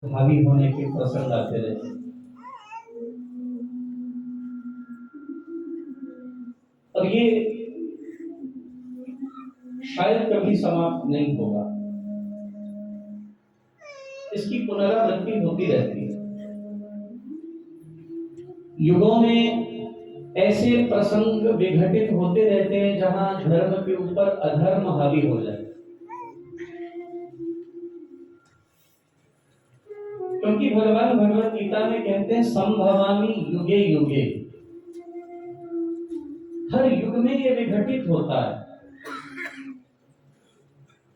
हावी होने के प्रसंग आते रहते। और ये शायद कभी समाप्त नहीं होगा, इसकी पुनरावृत्ति होती रहती है। युगों में ऐसे प्रसंग विघटित होते रहते हैं जहां धर्म के ऊपर अधर्म हावी हो जाए, क्योंकि भगवान भगवत गीता में कहते हैं संभवामि युगे युगे। हर युग में ये विघटित होता है।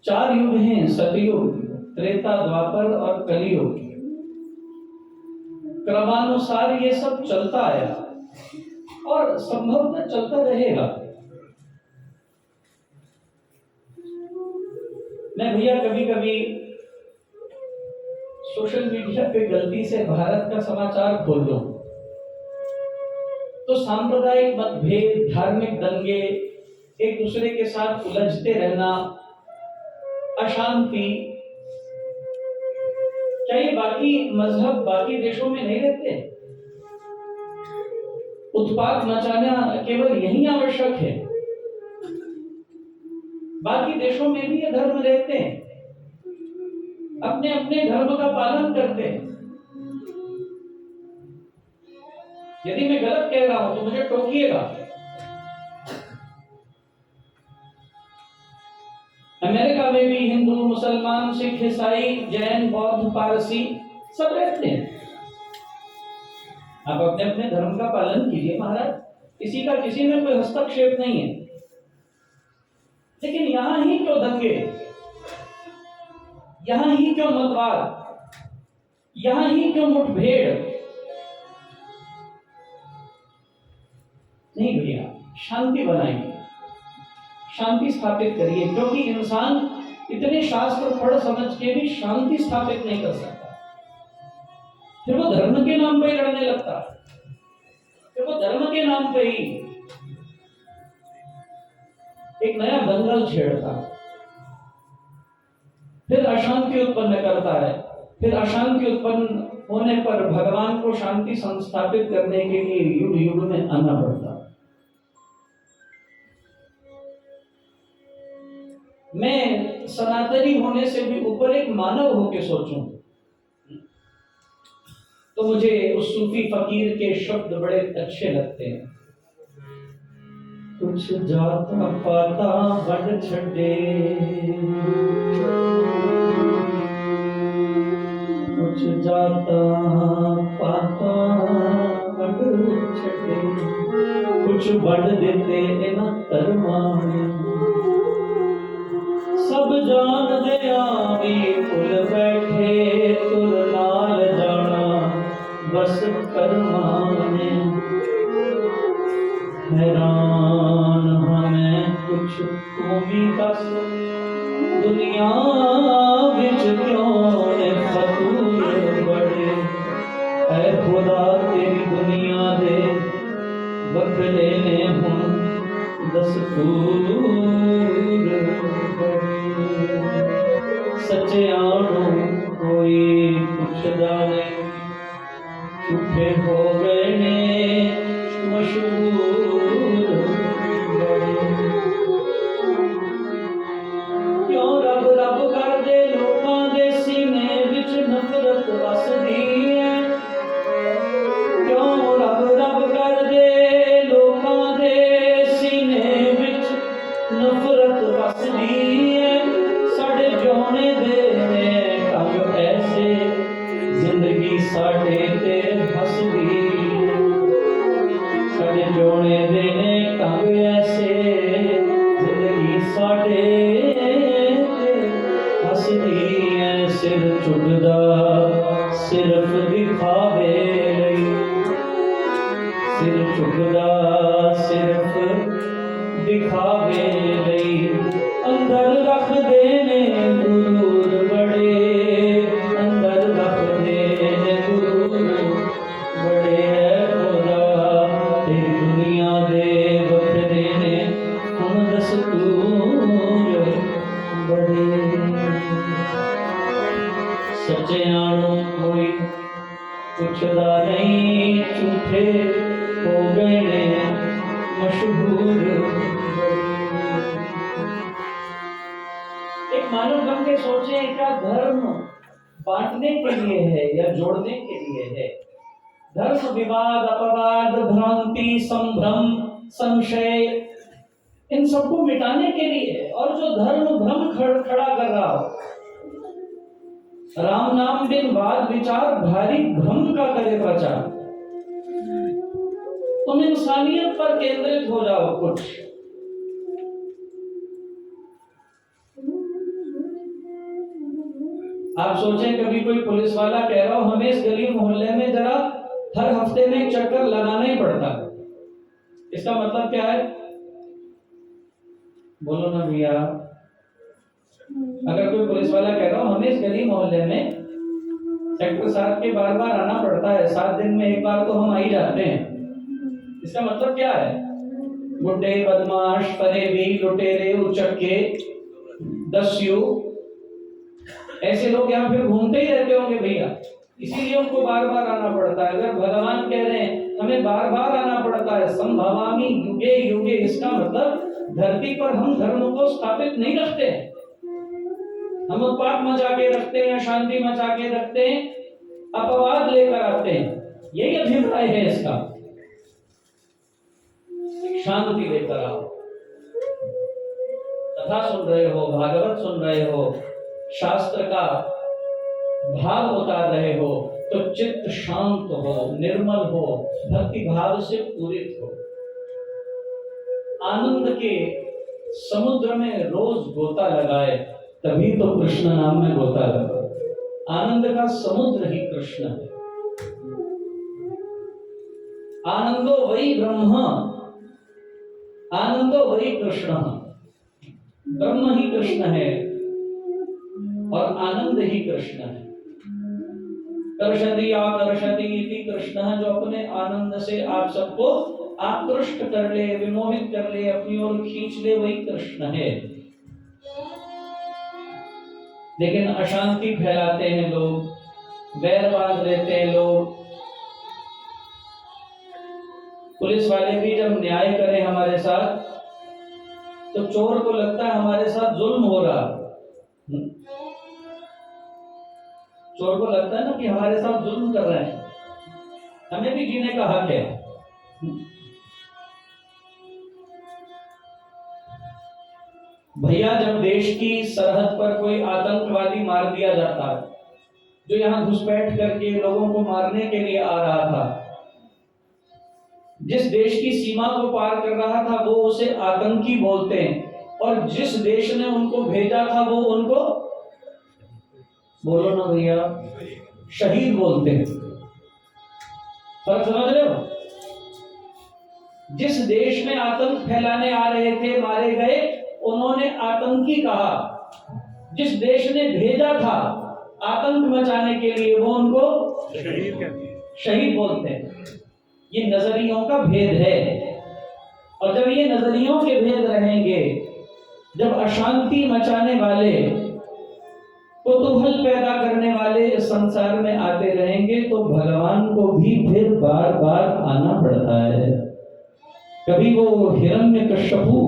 4 युग हैं, सतयुग, त्रेता, द्वापर और कलियुग। क्रमानुसार ये सब चलता आया और संभवतः चलता रहेगा। मैं भैया कभी कभी सोशल मीडिया पे गलती से भारत का समाचार खोल लूं तो सांप्रदायिक मतभेद, धार्मिक दंगे, एक दूसरे के साथ उलझते रहना, अशांति, क्या ये बाकी मजहब बाकी देशों में नहीं रहते? उत्पात मचाना केवल यही आवश्यक है? बाकी देशों में भी ये धर्म रहते हैं, अपने अपने धर्म का पालन करते हैं। यदि मैं गलत कह रहा हूं तो मुझे टोकिएगा। अमेरिका में भी हिंदू, मुसलमान, सिख, ईसाई, जैन, बौद्ध, पारसी सब रहते हैं। आप अपने अपने धर्म का पालन कीजिए महाराज, किसी का किसी में कोई हस्तक्षेप नहीं है। लेकिन यहां ही क्यों दंगे, यहां ही क्यों मतवाद, यहां ही क्यों मुठभेड़? नहीं भैया, शांति बनाइए, शांति स्थापित करिए, क्योंकि इंसान इतने शास्त्र पढ़ समझ के भी शांति स्थापित नहीं कर सकता। फिर वो धर्म के नाम पे ही लड़ने लगता है, फिर वो धर्म के नाम पे ही एक नया दंगल छेड़ता है, फिर अशांति उत्पन्न करता है। फिर अशांति उत्पन्न होने पर भगवान को शांति संस्थापित करने के लिए युग युग में आना पड़ता है। मैं सनातनी होने से भी ऊपर एक मानव होके सोचूं तो मुझे उस सूफी फकीर के शब्द बड़े अच्छे लगते हैं। कुछ जाता पाता बढ़ छड़े, कुछ जाता पाता बढ़ छड़े, कुछ बढ़ देते न तरमाने, सब जान दे आवी कुल बैठे, तुर नाल जाना बस करमाने। हैरान हमें कुछ तू भी बस, दुनिया विच क्यों ने फतूर बड़े। ऐ खुदा तेरी दुनिया दे बखले ने हम दस्तूर। सच्चे आनो कोई पुछदा नहीं, झूठे हो गए ने मशहूर बड़े। क्यों रब रब कर दे लोकां दे सीने विच नफरत वसदी है, क्यों रब रब कर दे लोकां दे सीने विच नफरत वसदी है। साढ़े जोने दे ढंग ऐसे, जिंदगी साढ़े ते हसदी, साढ़े जोने दे ढंग ऐसे, जिंदगी साढ़े ते हसदी है। सिर चुकदा सिर्फ दिखावे लई, सिर चुकदा सिर्फ दिखावे लई, अंदर रख देने गुरूर बड़े, अंदर रख देने गुरूर बड़े। खुदा तेरी दुनिया दे बखरे ने हम दस्तूर बड़े। सच्चे आनो कोई कुछदा नहीं झूठे हो गए ने मशहूर। एक मानव बन के सोचे, क्या धर्म बांटने के लिए है या जोड़ने के लिए है? धर्म विवाद, अपवाद, भ्रांति, संभ्रम, संशय, इन सबको मिटाने के लिए है। और जो धर्म भ्रम खड़ा कर रहा हो, राम नाम बिन वाद विचार, भारी भ्रम का करे प्रचार। तुम इंसानियत पर केंद्रित हो जाओ कुछ। आप सोचें, कभी कोई पुलिस वाला कह रहा हो हमें इस गली मोहल्ले में जरा हर हफ्ते में एक चक्कर लगाना ही पड़ता, इसका मतलब क्या है? बोलो ना भैया। अगर कोई पुलिस वाला कह रहा हो हमें इस गली मोहल्ले में सेक्टर 7 के बार बार आना पड़ता है, 7 दिन में एक बार तो हम आ ही जाते हैं, इसका मतलब क्या है? गुड्डे, बदमाश, फरेबी, लुटेरे, उचक्के, दस्यु, ऐसे लोग यहाँ फिर घूमते ही रहते होंगे भैया, इसीलिए उनको बार बार आना पड़ता है। अगर भगवान कह रहे हैं हमें बार बार आना पड़ता है, संभवामि युगे युगे, इसका मतलब धरती पर हम धर्म को स्थापित नहीं रखते हैं, हम उत्पात मचा के रखते हैं, शांति मचा के रखते हैं, अपवाद लेकर आते हैं। यही अभिप्राय है इसका। शांति लेकर आओ। कथा सुन रहे हो, भागवत सुन रहे हो, शास्त्र का भाव उतार रहे हो, तो चित्त शांत हो, निर्मल हो, भक्ति भाव से पूरित हो। आनंद के समुद्र में रोज गोता लगाए, तभी तो कृष्ण नाम में गोता लगा। आनंद का समुद्र ही कृष्ण है। आनंदो वही ब्रह्म, आनंदो वही कृष्ण। ब्रह्म ही कृष्ण है और आनंद ही कृष्ण है। कर्षति आकर्षति इति कृष्ण, जो अपने आनंद से आप सबको आकृष्ट कर ले, विमोहित कर ले, अपनी ओर खींच ले, वही कृष्ण है। लेकिन अशांति फैलाते हैं लोग, वैर बांध लेते हैं लोग। पुलिस वाले भी जब न्याय करें हमारे साथ, तो चोर को लगता है हमारे साथ जुल्म हो रहा। चोर को लगता है ना कि हमारे साथ जुल्म कर रहे हैं, हमें भी जीने का हक है। भैया, जब देश की सरहद पर कोई आतंकवादी मार दिया जाता है, जो यहां घुसपैठ करके लोगों को मारने के लिए आ रहा था, जिस देश की सीमा को पार कर रहा था, वो उसे आतंकी बोलते हैं, और जिस देश ने उनको भेजा था वो उनको, बोलो ना भैया, शहीद बोलते हैं। फर्क समझ रहे हो? जिस देश में आतंक फैलाने आ रहे थे, मारे गए, उन्होंने आतंकी कहा। जिस देश ने भेजा था आतंक मचाने के लिए, वो उनको शहीद बोलते हैं। ये नजरियों का भेद है। और जब ये नजरियों के भेद रहेंगे, जब अशांति मचाने वाले, कुतूहल पैदा करने वाले इस संसार में आते रहेंगे, तो भगवान को भी फिर बार बार आना पड़ता है। कभी वो हिरण्यकश्यपु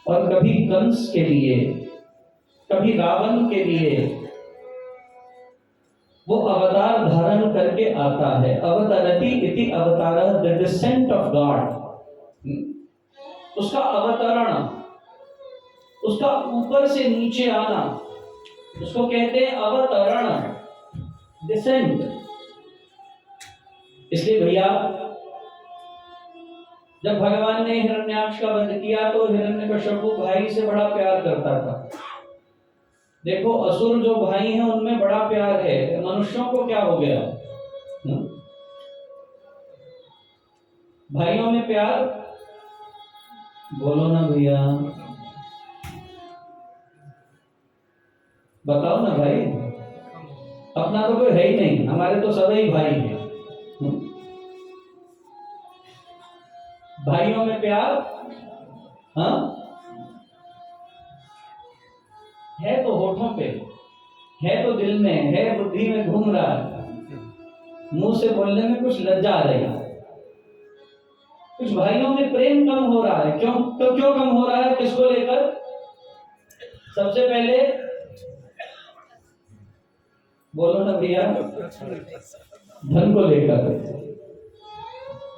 और कभी कंस के लिए, कभी रावण के लिए वो अवतार धारण करके आता है। अवतरति इति अवतारः, द डिसेंट ऑफ गॉड। उसका अवतरण, उसका ऊपर से नीचे आना, उसको कहते हैं अवतरण, डिसेंट। इसलिए भैया, जब भगवान ने हिरण्याक्ष का वध किया, तो हिरण्यकश्यपु भाई से बड़ा प्यार करता था। देखो, असुर जो भाई हैं उनमें बड़ा प्यार है, मनुष्यों को क्या हो गया? भाइयों में प्यार, बोलो ना भैया, बताओ ना भाई। अपना तो कोई है ही नहीं, हमारे तो सभी भाई हैं। भाइयों में प्यार, हाँ, है तो होठों पे, है तो दिल में है, बुद्धि में घूम रहा है, मुंह से बोलने में कुछ लज्जा आ रही है। कुछ भाइयों में प्रेम कम हो रहा है। क्यों? तो क्यों कम हो रहा है? किसको लेकर? सबसे पहले बोलो ना भैया, धन को लेकर,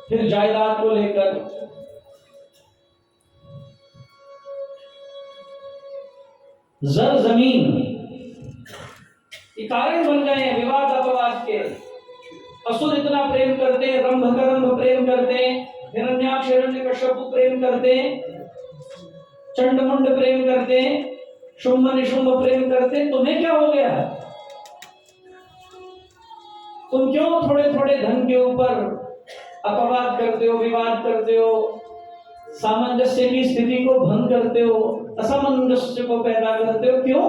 फिर जायदाद को लेकर, जर जमीन, ये कारण बन गए हैं विवाद अपवाद के। असुर इतना प्रेम करते हैं, रंभ करंभ प्रेम करते हैं, हिरण्याक्ष हिरण्यकश्यप प्रेम करते हैं, चंडमुंड प्रेम करते हैं, शुंभ निशुंभ प्रेम करते हैं। तुम्हें क्या हो गया? तुम क्यों थोड़े थोड़े धन के ऊपर अपवाद करते हो, विवाद करते हो, सामंजस्य की स्थिति को भंग करते हो, असमंजस्य को पैदा करते हो? क्यों?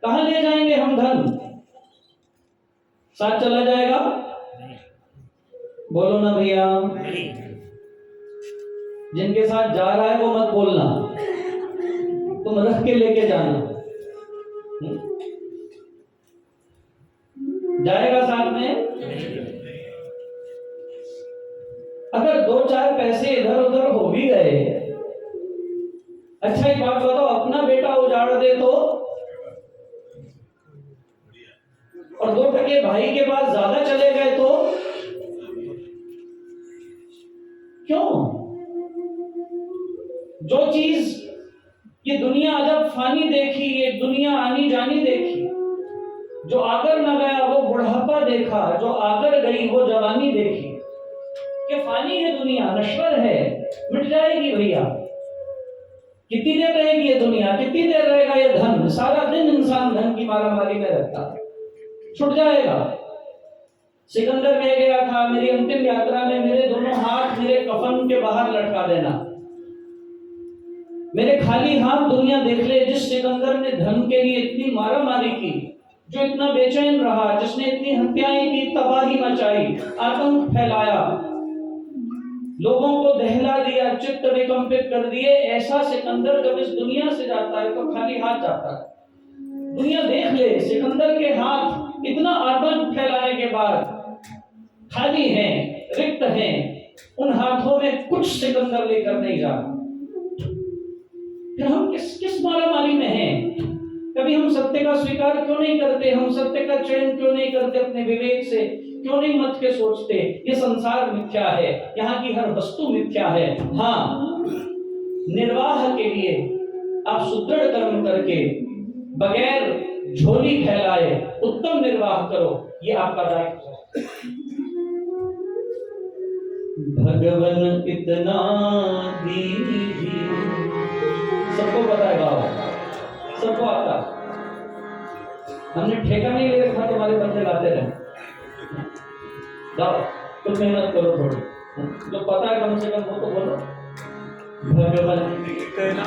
कहां ले जाएंगे हम धन? साथ चला जाएगा? बोलो ना भैया। जिनके साथ जा रहा है वो मत बोलना, तुम रख के लेके जाना। जाएगा साथ में? अगर दो चार पैसे इधर उधर हो भी गए, अच्छा एक बात बताओ, अपना बेटा उजाड़ दे तो, और 2 टके भाई के पास ज्यादा चले गए तो? क्यों? जो चीज ये दुनिया जब फानी देखी, ये दुनिया आनी जानी देखी, जो आकर न गया वो बुढ़ापा देखा, जो आकर गई वो जवानी देखी। ये फानी है दुनिया, नश्वर है, मिट जाएगी भैया। कितनी देर रहेगी ये दुनिया? कितनी देर रहेगा ये धन? सारा दिन इंसान धन की मारामारी में रहता है, छुट जाएगा। सिकंदर कह गया था, मेरी अंतिम यात्रा में मेरे दोनों हाथ मेरे कफन के बाहर लटका देना, मेरे खाली हाथ दुनिया देख ले। जिस सिकंदर ने धन के लिए इतनी मारामारी की, जो इतना बेचैन रहा, जिसने इतनी हत्याएं की, तबाही मचाई, आतंक फैलाया, लोगों को दहला दिया, चित्त विकंपित कर दिए, ऐसा सिकंदर जब इस दुनिया से जाता है तो खाली हाथ जाता है। दुनिया देख ले, सिकंदर के हाथ इतना आतंक फैलाने के बाद खाली हैं, रिक्त हैं, उन हाथों में कुछ सिकंदर लेकर नहीं जा। फिर हम किस मारामारी में हैं? कभी हम सत्य का स्वीकार क्यों नहीं करते? हम सत्य का चयन क्यों नहीं करते? अपने विवेक से क्यों नहीं मत के सोचते? ये संसार मिथ्या है, यहाँ की हर वस्तु मिथ्या है। हाँ, निर्वाह के लिए आप सुदृढ़ कर्म करके बगैर झोली फैलाए उत्तम निर्वाह करो, ये आपका दायित्व है। भगवन इतना दीजिए, सबको पता है गाओ, सबको आता। हमने ठेका नहीं ले रखा, तुम्हारे बंदे गाते रहे। गाओ, कुछ मेहनत करो थोड़ी, जो पता है कम से कम वो तो बोलो। भगवन इतना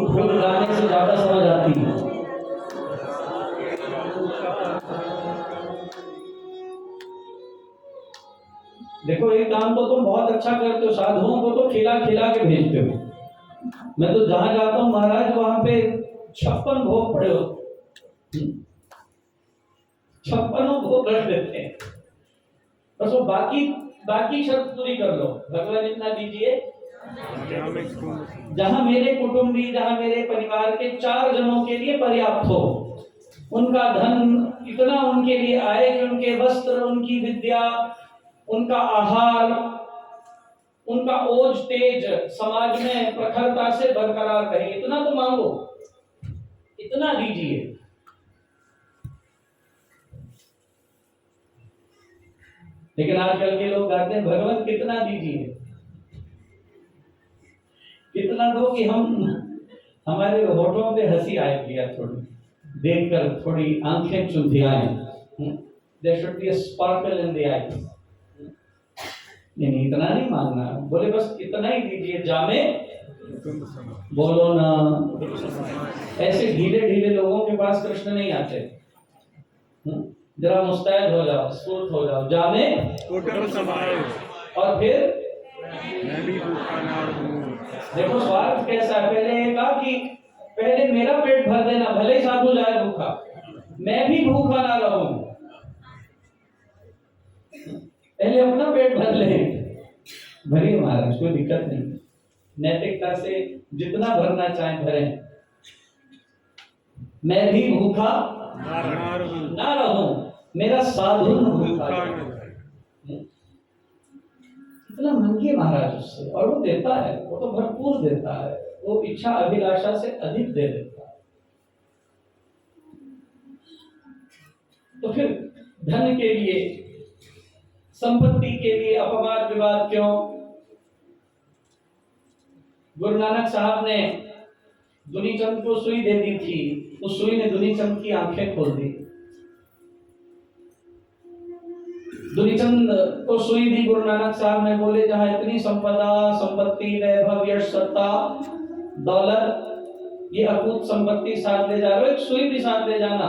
खुद गाने से ज्यादा समझ आती है। देखो, एक काम तो तुम बहुत अच्छा करते हो, साधुओं को तो खिला खिला के भेजते हो। मैं तो जहां जाता हूँ महाराज, वहां पे 56 भोग पड़े हो, 56 भोग रख देते हैं। बस वो बाकी शर्त पूरी कर लो। भगवान इतना दीजिए, जहां मेरे कुटुंबी, जहां मेरे परिवार के 4 जनों के लिए पर्याप्त हो, उनका धन इतना उनके लिए आए कि उनके वस्त्र, उनकी विद्या, उनका आहार, उनका ओज तेज समाज में प्रखरता से बरकरार रहे। इतना तो मांगो, इतना दीजिए। लेकिन आजकल के लोग कहते हैं भगवान कितना दीजिए, कितना दो कि हमारे होठों पे हंसी आए भैया, थोड़ी देखकर थोड़ी आंखें चुंधियाएं। There should be a sparkle in the eyes. नहीं, इतना नहीं मांगना, बोले बस इतना ही दीजिए, जामे बोलो ना। ऐसे ढीले ढीले लोगों के पास कृष्ण नहीं आते। जरा मुस्तैद हो जाओ, स्फूर्त हो जाओ, जामे और फिर मैं भी भूखा ना रहूं। देखो स्वार्थ कैसा है। पहले कहा कि पहले मेरा पेट भर देना, भले ही साधु जाए भूखा, मैं भी भूखा ना रहूं। पहले अपना पेट भर ले, भरिए महाराज, कोई दिक्कत नहीं। नैतिकता से जितना भरना चाहे भरें, मैं भी भूखा ना रहूं, मेरा साधु भूखा। इतना मांगिए महाराज उससे, और वो देता है, वो तो भरपूर देता है, वो इच्छा अभिलाषा से अधिक दे देता है। तो फिर धन के लिए, संपत्ति के लिए अपवाद विवाद क्यों? गुरु नानक साहब ने दुनीचंद को सुई दे दी थी, उस सुई ने दुनीचंद की आंखें खोल दी। दुनीचंद को सुई दी गुरु नानक साहब ने, बोले जहां इतनी संपदा, संपत्ति, वैभव, यश, सत्ता, दौलत, ये अकूत संपत्ति साथ ले जा रहे हो, एक सुई भी साथ ले जाना।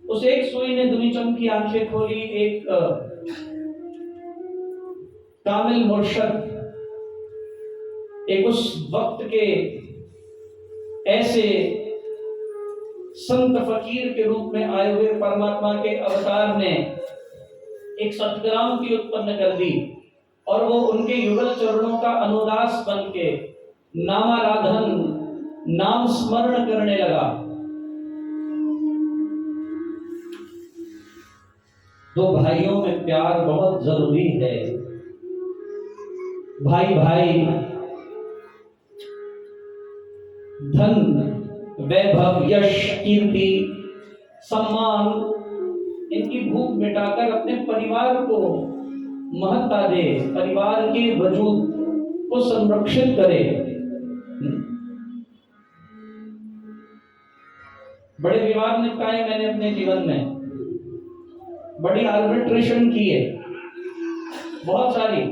उस एक सुई ने दुनीचंद की आंखें खोली। एक कामिल मुर्शद, एक उस वक्त के ऐसे संत फकीर के रूप में आए हुए परमात्मा के अवतार ने एक सत्क्रांति उत्पन्न कर दी, और वो उनके युगल चरणों का अनुदास बन के नामाराधन, नाम स्मरण करने लगा। दो भाइयों में प्यार बहुत जरूरी है। भाई भाई, धन, वैभव, यश, कीर्ति, सम्मान, इनकी भूख मिटाकर अपने परिवार को महत्ता दे, परिवार के वजूद को संरक्षित करे। बड़े विवाद निपटाए मैंने अपने जीवन में, बड़ी आर्बिट्रेशन की है, बहुत सारी।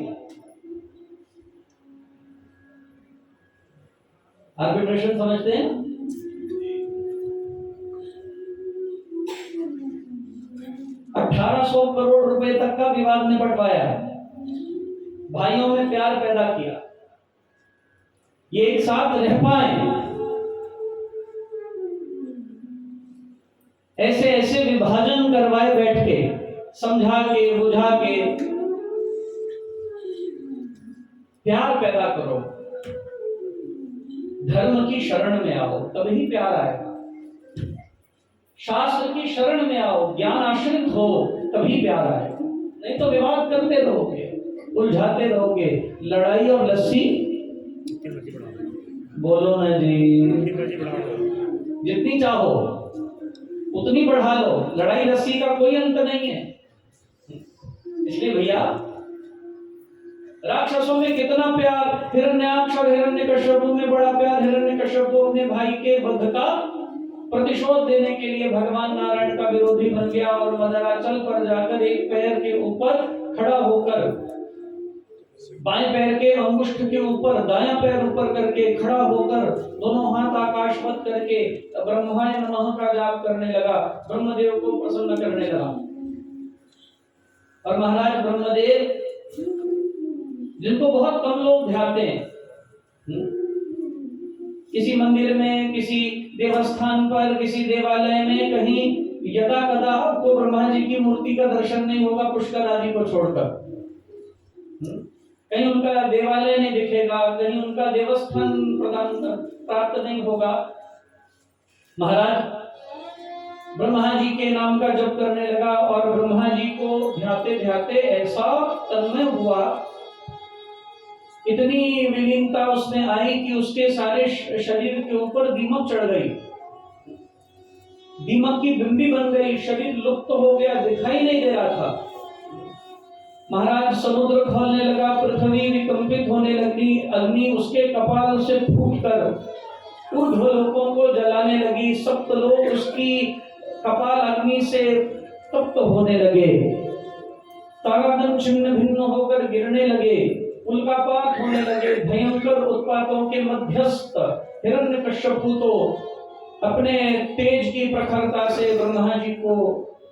आर्बिट्रेशन समझते हैं? 1800 करोड़ रुपए तक का विवाद निपटवाया है, भाइयों में प्यार पैदा किया, ये एक साथ रह पाए। ऐसे ऐसे विभाजन करवाए बैठ के, समझा के, बुझा के, प्यार पैदा करो। धर्म की शरण में आओ, तभी प्यार आएगा। शास्त्र की शरण में आओ, ज्ञान आश्रित हो, तभी प्यार आएगा। नहीं तो विवाद करते रहोगे, उलझाते रहोगे। लड़ाई और लस्सी, बोलो ना जी, जितनी चाहो उतनी बढ़ा लो, लड़ाई लस्सी का कोई अंत नहीं है। इसलिए भैया, राक्षसों में कितना प्यार, हिरण्याक्ष और हिरण्यकश्यपु में बड़ा प्यार। हिरण्यकश्यपु अपने भाई के वध का प्रतिशोध देने के लिए भगवान नारायण का विरोधी बन गया, और मदराचल पर जाकर एक पैर के ऊपर खड़ा होकर, बाएं पैर के अंगुष्ठ के ऊपर दायां पैर ऊपर करके खड़ा होकर, दोनों हाथ आकाशवत करके ब्रह्माय नमः का जाप करने लगा, ब्रह्मदेव को प्रसन्न करने लगा। और महाराज ब्रह्मदेव, जिनको बहुत कम लोग ध्याते हैं, किसी मंदिर में, किसी देवस्थान पर, किसी देवालय में, कहीं यदा कदा आपको ब्रह्मा जी की मूर्ति का दर्शन नहीं होगा, पुष्कर आदि को छोड़कर। कहीं उनका देवालय नहीं दिखेगा, कहीं उनका देवस्थान प्राप्त नहीं होगा। महाराज ब्रह्मा जी के नाम का जप करने लगा, और ब्रह्मा जी को ध्याते ध्याते ऐसा तन्मय हुआ, इतनी विलीनता उसमें आई कि उसके सारे शरीर के ऊपर दीमक चढ़ गई, दीमक की बिंबी बन गई, शरीर लुप्त हो गया, दिखाई नहीं दे रहा था। महाराज समुद्र खौलने लगा, पृथ्वी विकंपित होने लगी, अग्नि उसके कपाल से फूटकर ऊर्ध्वलोकों को जलाने लगी, सप्तलोक उसकी कपाल अग्नि से तप्त होने लगे, तारागण छिन्न भिन्न होकर गिरने लगे, उल्कापात होने लगे। भयंकर उत्पातों के मध्यस्थ हिरण्यकश्यपु तो अपने तेज की प्रखरता से ब्रह्मा जी को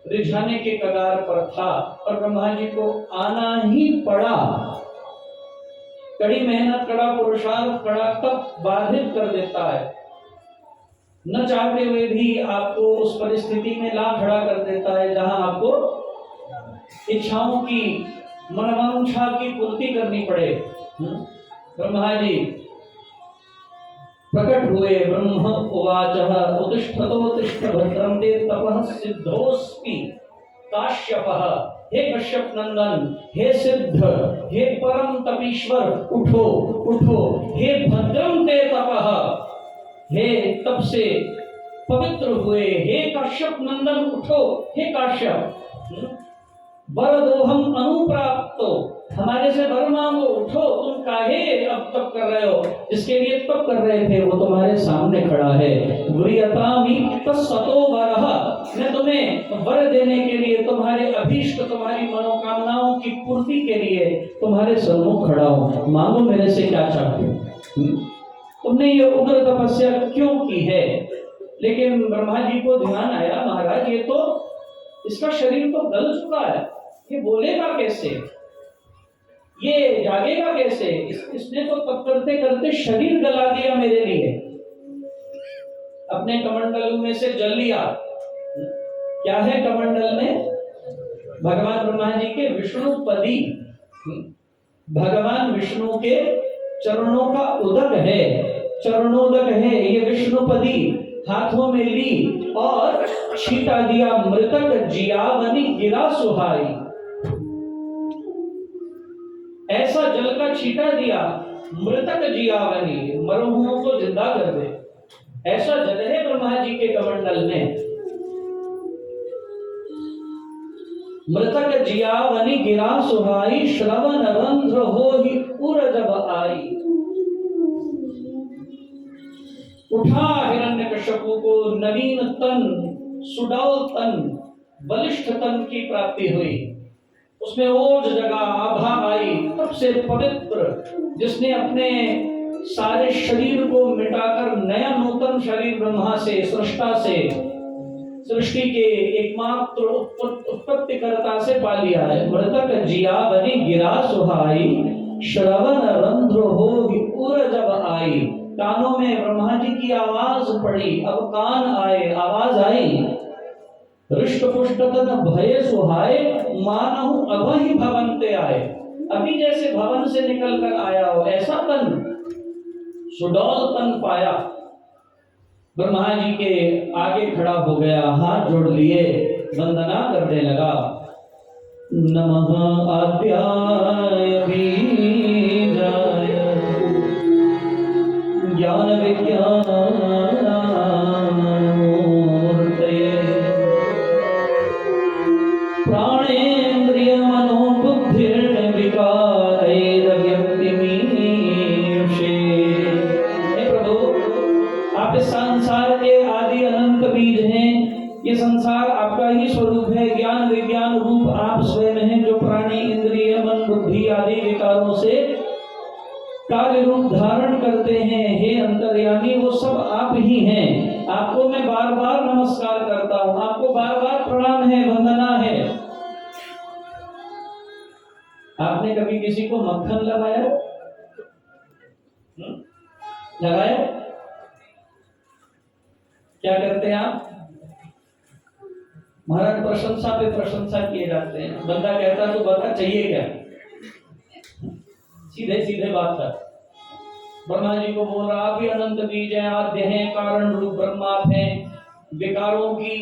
रिझाने के कगार पर था, और ब्रह्मा जी को आना ही पड़ा। कड़ी मेहनत, कड़ा पुरुषार्थ, कड़ा तप बाधित कर देता है। न चाहते हुए भी आपको उस परिस्थिति में ला खड़ा कर देता है जहां आपको इच्छाओं की, मनवांछा की पूर्ति करनी पड़े। ब्रह्मा जी प्रकट हुए। ब्रह्म उवाचः उत्तिष्ठतोत्तिष्ठ भद्रं ते तपः सिद्धोऽस्ति काश्यपः। हे कश्यप नंदन, हे सिद्ध, हे परम तपीश्वर, उठो उठो। हे भद्रम ते तपः, हे तप से पवित्र हुए, हे काश्यप नंदन उठो। हे काश्यप वरदोहम अनुप्राप्तो, हमारे से वर मांगो, उठो। तुम काहे अब तप कर रहे हो? जिसके लिए तप कर रहे थे वो तुम्हारे सामने खड़ा है। व्रियतामि तत्सतो वरः, मैं तुम्हें वर देने के लिए, तुम्हारे अभीष्ट, तुम्हारी मनोकामनाओं की पूर्ति के लिए तुम्हारे सम्मुख खड़ा हूं। मांगो, मेरे से क्या चाहते हो? तुमने ये उग्र तपस्या क्यों की है? लेकिन ब्रह्मा जी को ध्यान आया, महाराज ये तो, इसका शरीर तो गल चुका है, ये बोलेगा कैसे, ये जागेगा कैसे? इसने तो तप करते करते शरीर गला दिया मेरे लिए, अपने कमंडल में से जल लिया। क्या है कमंडल में? भगवान ब्रह्मा जी के विष्णुपदी, भगवान विष्णु के चरणों का उदक है, चरणोदक है ये विष्णुपदी। हाथों में ली और छीटा दिया, मृतक जियावनी गिरा सुहाई। ऐसा जल का छीटा दिया, मृतक जियावनी, मरहुओं को जिंदा कर दे, ऐसा जल है ब्रह्मा जी के कमंडल में। मृतक जियावनी गिरा सुहाई, श्रवण रंध्र हो ही उर जब आई। उठा हिरण्यकश्यपु को नवीन तन, सुडौल तन, बलिष्ठ तन की प्राप्ति हुई। उसमें ओज जगा, आभा आई, तब से पवित्र, जिसने अपने सारे शरीर को मिटाकर नया नूतन शरीर ब्रह्मा से, सृष्टा से, सृष्टि के एकमात्र उत्पत्तिकर्ता से पा लिया है। मृतक जियावनी गिरा सुहाई, श्रवण रंध्र हो उर जब आई। कानों में ब्रह्मा जी की आवाज पड़ी, अब कान आए, आवाज आई। हृष्ट पुष्ट तन भय सुहाए, मानहु अभहि भवन्ते आए। अभी जैसे भवन से निकल कर आया हो ऐसा तन, सुडौल तन पाया। ब्रह्मा जी के आगे खड़ा हो गया, हाथ जोड़ लिए, वंदना करने लगा। नमः आद्याय बीजाय ज्ञान विज्ञान मूर्तये, प्राणेन्द्रिय मनोबुद्धिर् विकारैरव्यक्तिमीशे। हे प्रभु, आप इस संसार के आदि अनंत बीज हैं। ये संसार आपका ही स्वरूप है, ज्ञान विज्ञान रूप आप स्वयं हैं, जो प्राणी, इंद्रिय, मन, बुद्धि आदि विकारों से कार्य रूप धारण करते हैं। हे अंतर्यामी, वो सब आप ही हैं। आपको मैं बार बार नमस्कार करता हूँ, आपको बार बार प्रणाम है, वंदना है। आपने कभी किसी को मक्खन लगाया? लगाया? क्या करते हैं आप? महाराज प्रशंसा पे प्रशंसा किए जाते हैं। बंदा कहता है तो बता चाहिए क्या, सीधे सीधे बात कर। ब्रह्मा जी को बोल रहा, आप ही अनंत बीज हैं, आद्य हैं, कारण रूप ब्रह्मा आप हैं। विकारों की,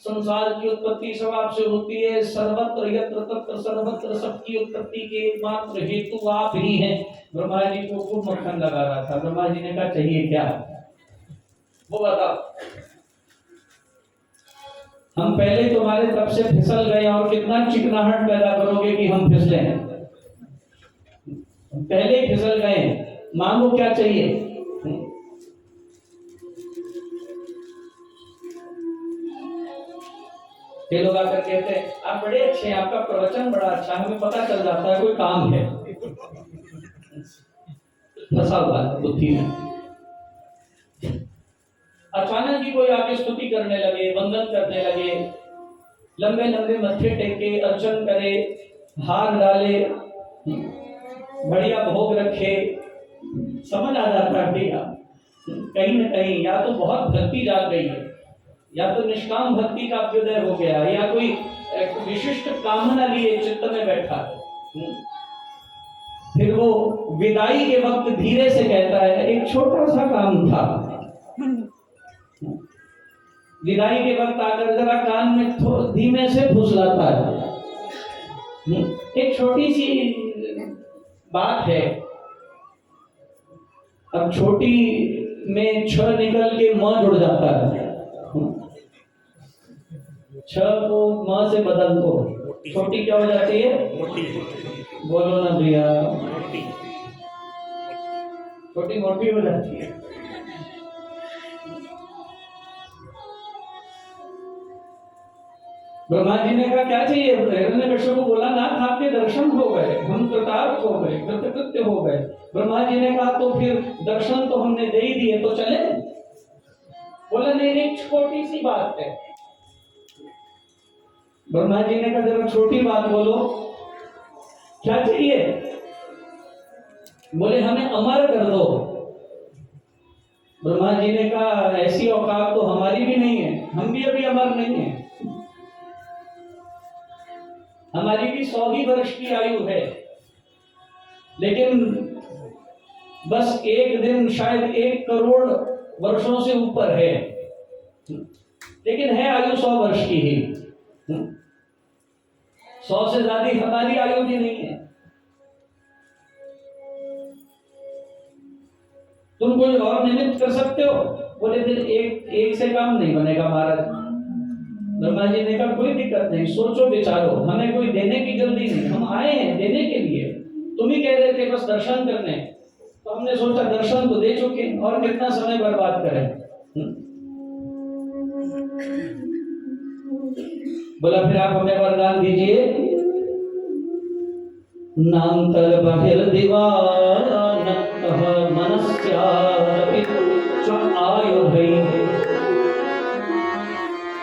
संसार की उत्पत्ति सब आपसे होती है। सर्वत्र यत्र तत्र सर्वत्र सबकी उत्पत्ति के एकमात्र हेतु आप ही हैं। ब्रह्मा जी को खूब मक्खन लगा रहा था। ब्रह्मा जी ने कहा चाहिए क्या, वो बता। हम पहले तुम्हारे तब से फिसल गए और कितना चिकनाहट पैदा करोगे कि हम फिसले। पहले फिसल गए, मांगो क्या चाहिए। ये लोग आकर कहते हैं आप बड़े अच्छे हैं, आपका प्रवचन बड़ा अच्छा, हमें पता चल जाता है कोई काम है। फंसा हुआ है बुद्धि में। अचानक ही कोई आगे स्तुति करने लगे, वंदन करने लगे, लंबे लंबे मत्थे टेके, अर्चन करे, हार डाले। बढ़िया भोग रखे, समझ आ जाता है भैया कहीं न कहीं या तो बहुत भक्ति जाग गई है, या तो निष्काम भक्ति का अभ्युदय हो गया, या कोई एक विशिष्ट कामना लिए चित्त में बैठा है। फिर वो विदाई के वक्त धीरे से कहता है, एक छोटा सा काम था, विदाई के वक्त आकर जरा कान में धीमे से फुसलाता है, एक छोटी सी बात है। अब छोटी में छ निकल के म जुड़ जाता है, छ को म से बदल दो, छोटी क्या हो जाती है? बोलो ना भैया, छोटी मोटी हो जाती है। ब्रह्मा जी ने कहा क्या चाहिए? हिरण्यकश्यप को बोला ना, आपके दर्शन हो गए, हम कृतार्थ हो गए, कृतकृत्य हो गए। ब्रह्मा जी ने कहा तो फिर दर्शन तो हमने दे ही दिए, तो चले? बोला नहीं नहीं, छोटी सी बात है। ब्रह्मा जी ने कहा जरा छोटी बात बोलो, क्या चाहिए? बोले हमें अमर कर दो। ब्रह्मा जी ने कहा ऐसी औकात तो हमारी भी नहीं है, हम भी अभी अमर नहीं है, हमारी भी 100 ही वर्ष की आयु है, लेकिन बस एक दिन शायद 1 करोड़ वर्षों से ऊपर है, लेकिन है आयु 100 वर्ष की ही। 100 से ज्यादा हमारी आयु भी नहीं है। तुम कोई और निमित्त कर सकते हो? बोले फिर एक से काम नहीं बनेगा महाराज। ब्रह्मा जी ने कहा कोई दिक्कत नहीं, सोचो विचारो, हमें कोई देने की जल्दी नहीं, हम आए हैं देने के लिए। तुम ही कह रहे थे बस दर्शन करने, तो हमने सोचा दर्शन तो दे चुके, और कितना समय बर्बाद करें। बोला फिर आप हमें वरदान दीजिए। नांतर बहिर्दिवानतः मनस्यादपि च आयुधै,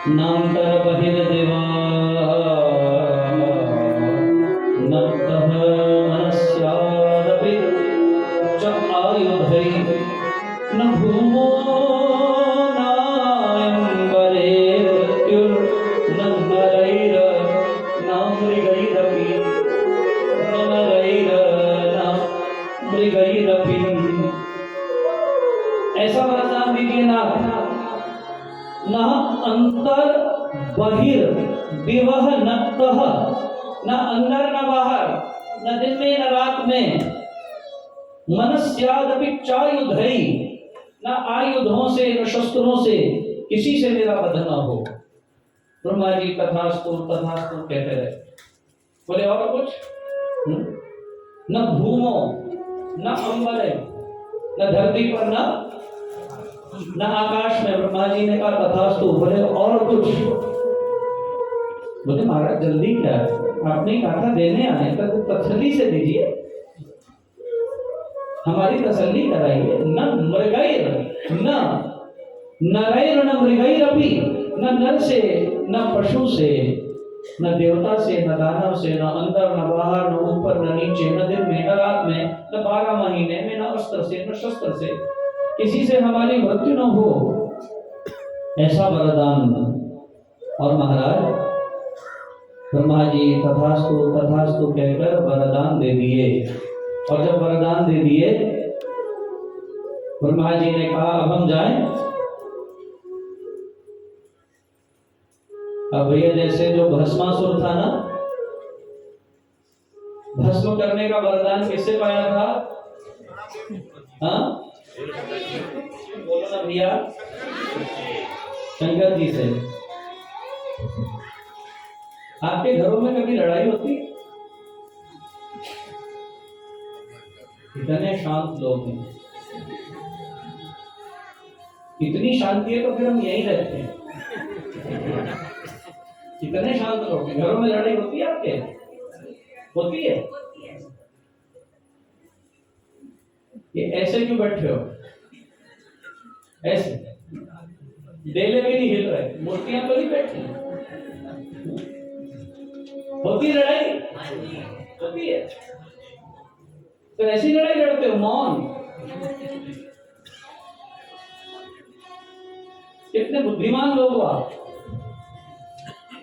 नांतर बहिर्दिवानतः मनस्यादपि च आयुधै, न भूमो नायंबरे मृत्युर्न नरैर न मृगैरपि, ऐसा वरदान दीजिए ना, न अंतर बहिर विवह नक्तः, न अंदर न बाहर, न दिन में न रात में, मनस्यादपि चायुधै, न आयुधों से न शस्त्रों से किसी से मेरा वध न हो। ब्रह्मा जी तथास्तु तथास्तु कहते रहे। बोले और कुछ? न भूमो न अंबरे, न धरती पर न आकाश में। ब्रह्मा जी ने कहा तथास्तु। बोले और कुछ? बोले महाराज जल्दी क्या है, आपने कहा था देने आए, तो तसल्ली से दीजिए, हमारी तसल्ली कराइए। न मृगैर न नरैर न मृगैरपि, न नर से न पशु से, न देवता से न दानव से, न अंदर न बाहर, न ऊपर न नीचे, न दिन में न रात में, न 12 महीने में, न अस्त्र से न शस्त्र से किसी से हमारी मृत्यु न हो, ऐसा वरदान। और महाराज ब्रह्मा जी तथास्तु तथास्तु कहकर वरदान दे दिए। और जब वरदान दे दिए, ब्रह्मा जी ने कहा अब हम जाएं। अब भैया जैसे जो भस्मासुर था ना, भस्म करने का वरदान किससे पाया था? हाँ बोलो ना भैया, शंकर जी से। आपके घरों में कभी लड़ाई होती? इतने शांत लोग हैं, इतनी शांति है तो फिर हम यहीं रहते हैं। कितने शांत लोग हैं, घरों में लड़ाई होती है आपके? होती है? ये ऐसे क्यों बैठे हो? ऐसे डेले भी नहीं हिल रहे, मूर्तियां तो नहीं बैठी। होती लड़ाई? होती है। तो ऐसी लड़ाई लड़ते हो मौन। कितने बुद्धिमान लोग हो आप।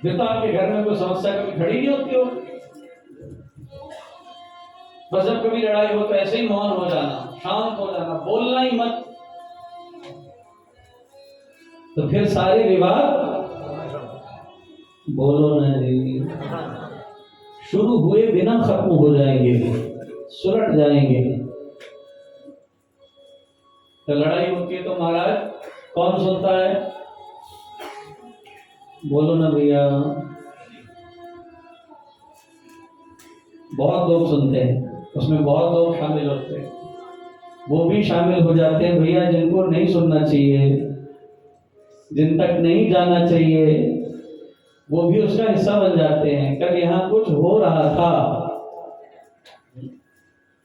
जब तो आपके घर में कोई समस्या कभी खड़ी नहीं होती हो, बस जब कभी लड़ाई हो तो ऐसे ही मौन हो जाना, शांत हो जाना, बोलना ही मत। तो फिर सारे विवाद बोलो ना जी शुरू हुए बिना खत्म हो जाएंगे, सुलट जाएंगे। तो लड़ाई होती है तो महाराज कौन सुनता है? बोलो ना भैया। बहुत लोग सुनते हैं, उसमें बहुत लोग शामिल होते हैं। वो भी शामिल हो जाते हैं भैया जिनको नहीं सुनना चाहिए, जिन तक नहीं जाना चाहिए, वो भी उसका हिस्सा बन जाते हैं। कल यहाँ कुछ हो रहा था,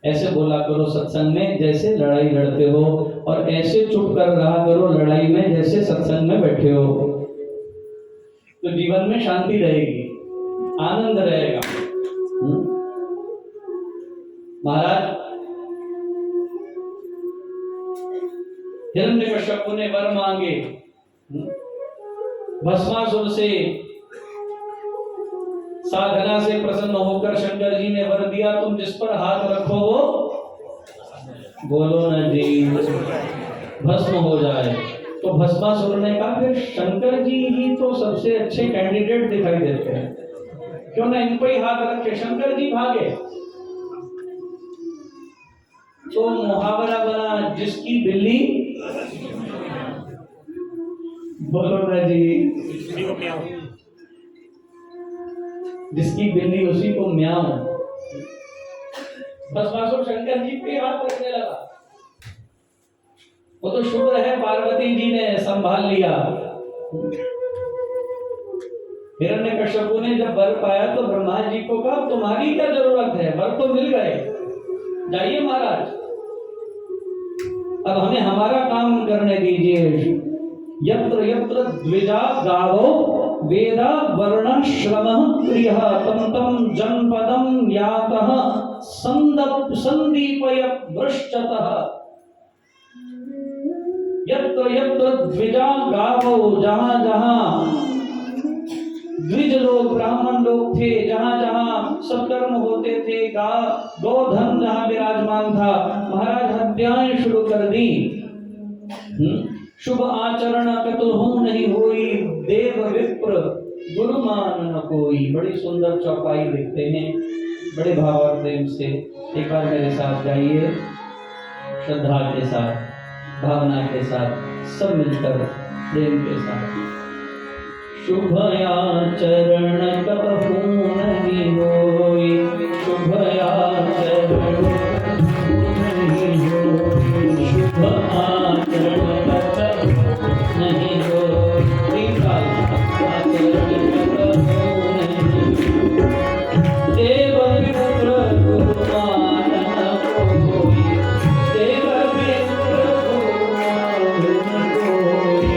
ऐसे बोला करो सत्संग में जैसे लड़ाई लड़ते हो, और ऐसे चुप कर रहा करो लड़ाई में जैसे सत्संग में बैठे हो। तो जीवन में शांति रहेगी, आनंद रहेगा। महाराज हिरण्यकश्यप ने वर मांगे, भस्मासुर से साधना से प्रसन्न होकर शंकर जी ने वर दिया, तुम जिस पर हाथ रखो वो बोलो ना जी भस्म हो जाए। तो भस्मासुर ने कहा फिर शंकर जी ही तो सबसे अच्छे कैंडिडेट दिखाई देते हैं, क्यों ना इन पर ही हाथ रखे। शंकर जी भागे। तो मुहावरा बना, जिसकी बिल्ली बोलो ना जी जिसकी बिल्ली उसी को म्याऊं। भस्मासुर शंकर जी पे हाथ रखने लगा। वो तो शुभ है, पार्वती जी ने संभाल लिया। हिरण्यकश्यप ने जब वर पाया तो ब्रह्मा जी को कहा तुम्हारी क्या जरूरत है, वर तो मिल गए, जाइए महाराज, अब हमें हमारा काम करने दीजिए। यत्र यत्र द्विजा गावो वेदा वर्ण श्रमः प्रियः तम तम जनपदम यातः संदीपय वृश्चतः। यत्र यत्र द्विजा गावो, जहां जहां द्विज लोग ब्राह्मण लोग थे, जहां जहां सत्कर्म होते थे, गोधन जहां विराजमान था, महाराज हत्याएं शुरू कर दी। शुभ आचरण कतहु नहीं होई, देव विप्र गुरु मान न कोई। बड़ी सुंदर चौपाई लिखते हैं, बड़े भाव और प्रेम से। एक बार मेरे साथ गाइए, श्रद्धा के साथ, भावना के साथ, सब मिलकर प्रेम के साथ। शुभ आचरण कतहु नहीं होई, शुभ आचरण नहीं होई, शुभ आचरण नहीं होई, आचरण कतहु नहीं। देव विप्र गुरु मान न कोई, देव विप्र गुरु मान न कोई।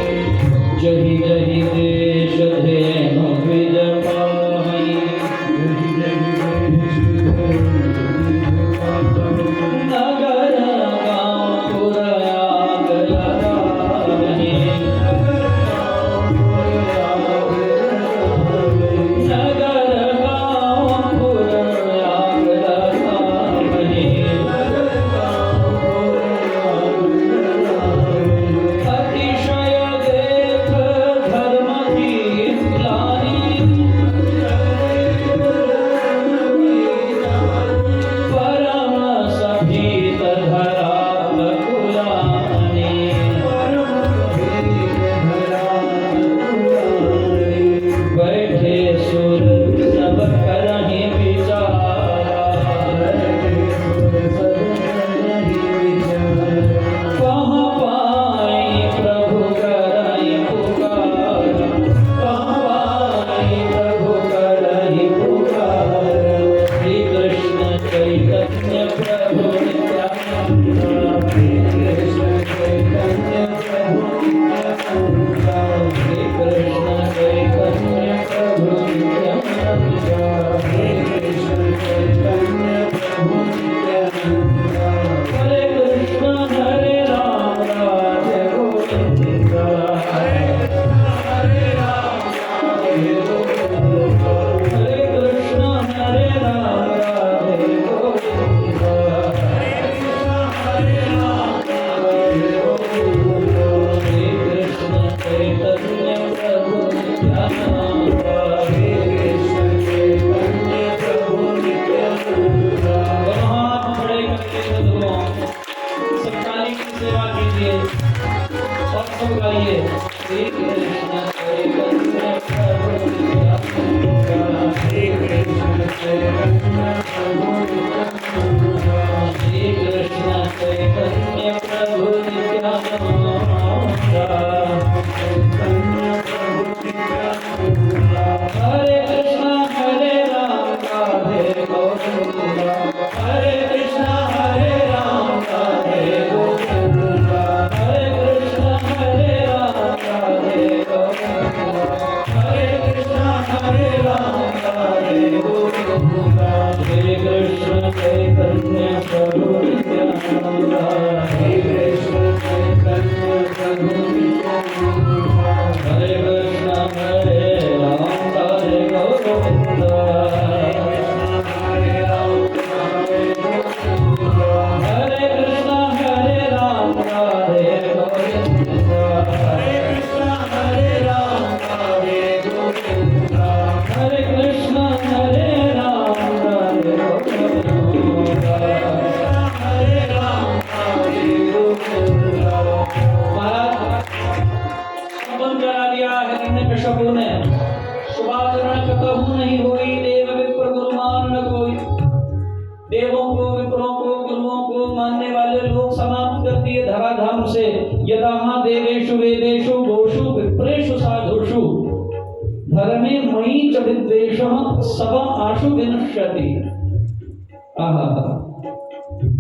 जहि जहि देश धेनु द्विज पाहि, नगर गाँव पुर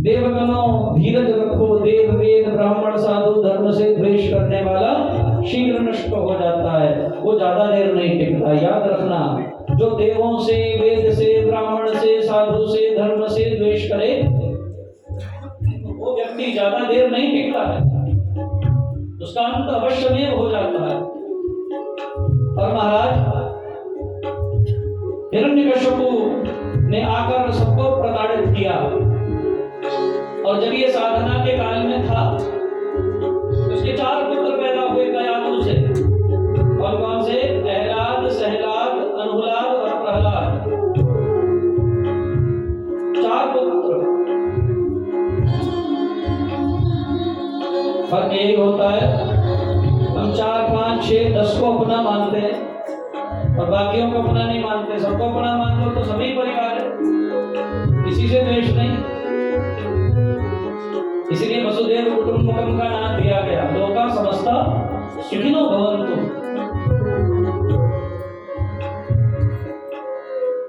देवगणों धीरज रखो, देव वेद ब्राह्मण साधु धर्म से द्वेष करने वाला शीघ्र नष्ट हो जाता है, वो ज्यादा देर नहीं टिकता। याद रखना, जो देवों से, वेद से, ब्राह्मण से, साधु से, धर्म से द्वेष करे वो व्यक्ति ज्यादा देर नहीं टिकता है, उसका अंत अवश्य में हो जाता है। और महाराज हिरण्यकश्यपु ने आकर सबको प्रताड़ित किया, और जब ये साधना के काल में था उसके 4 पुत्र पैदा हुए कयातु से। और कौन से? प्रहलाद, सहलाद, अनुलाद और प्रहलाद, 4 पुत्र। फर्क यही होता है, हम 4, 5, 6, 10 को अपना मानते हैं और बाकियों को अपना नहीं मानते। सबको अपना मान लो तो सभी परिवार है, किसी से द्वेष नहीं। इसलिए वसुदेव कुटुंबकम का नाम दिया गया, लोका समस्ता सुखिनो भवन्तु।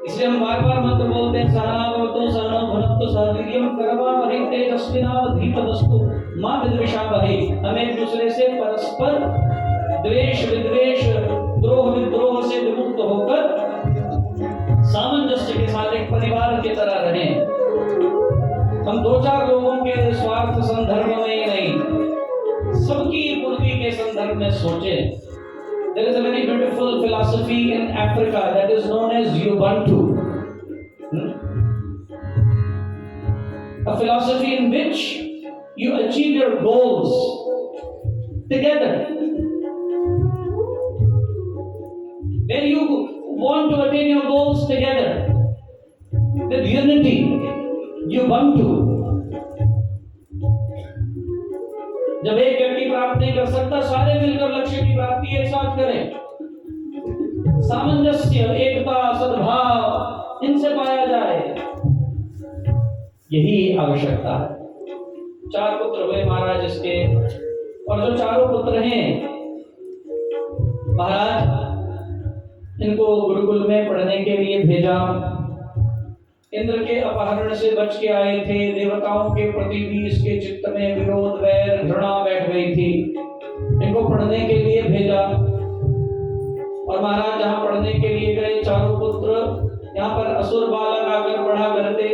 इसलिए हम बार-बार मंत्र बोलते हैं, सहनावतु सहनौ भुनक्तु सह वीर्यं करवावहै तेजस्विनावधीतमस्तु मां विद्विषावहै। हम एक दूसरे से परस्पर द्वेष विद्वेष द्रोह विद्रोह से विमुक्त होकर सामंजस्य के साथ एक परिवार की तरह रहें। हम 2-4 लोगों के स्वार्थ संदर्भ में ही नहीं, सबकी पूर्ति के संदर्भ में सोचें। There is a very beautiful philosophy in Africa that is known as Ubuntu. A philosophy in which you achieve your goals together. When you want to attain your goals together with unity, Ubuntu. जब एक व्यक्ति प्राप्त नहीं कर सकता, सारे मिलकर लक्ष्य की प्राप्ति एक साथ करें। सामंजस्य, एकता, सद्भाव इनसे पाया जाए, यही आवश्यकता है। 4 पुत्र हुए महाराज इसके, और जो 4 पुत्र हैं महाराज, इनको गुरुकुल में पढ़ने के लिए भेजा। इंद्र के अपहरण से बच के आए थे, देवताओं के प्रति भी इसके चित्त में विरोध, वैर, घृणा बैठ गई थी। इनको पढ़ने के लिए भेजा, और महाराज जहाँ पढ़ने के लिए गए, 4 पुत्र यहाँ पर असुर बालक आकर पढ़ा करते।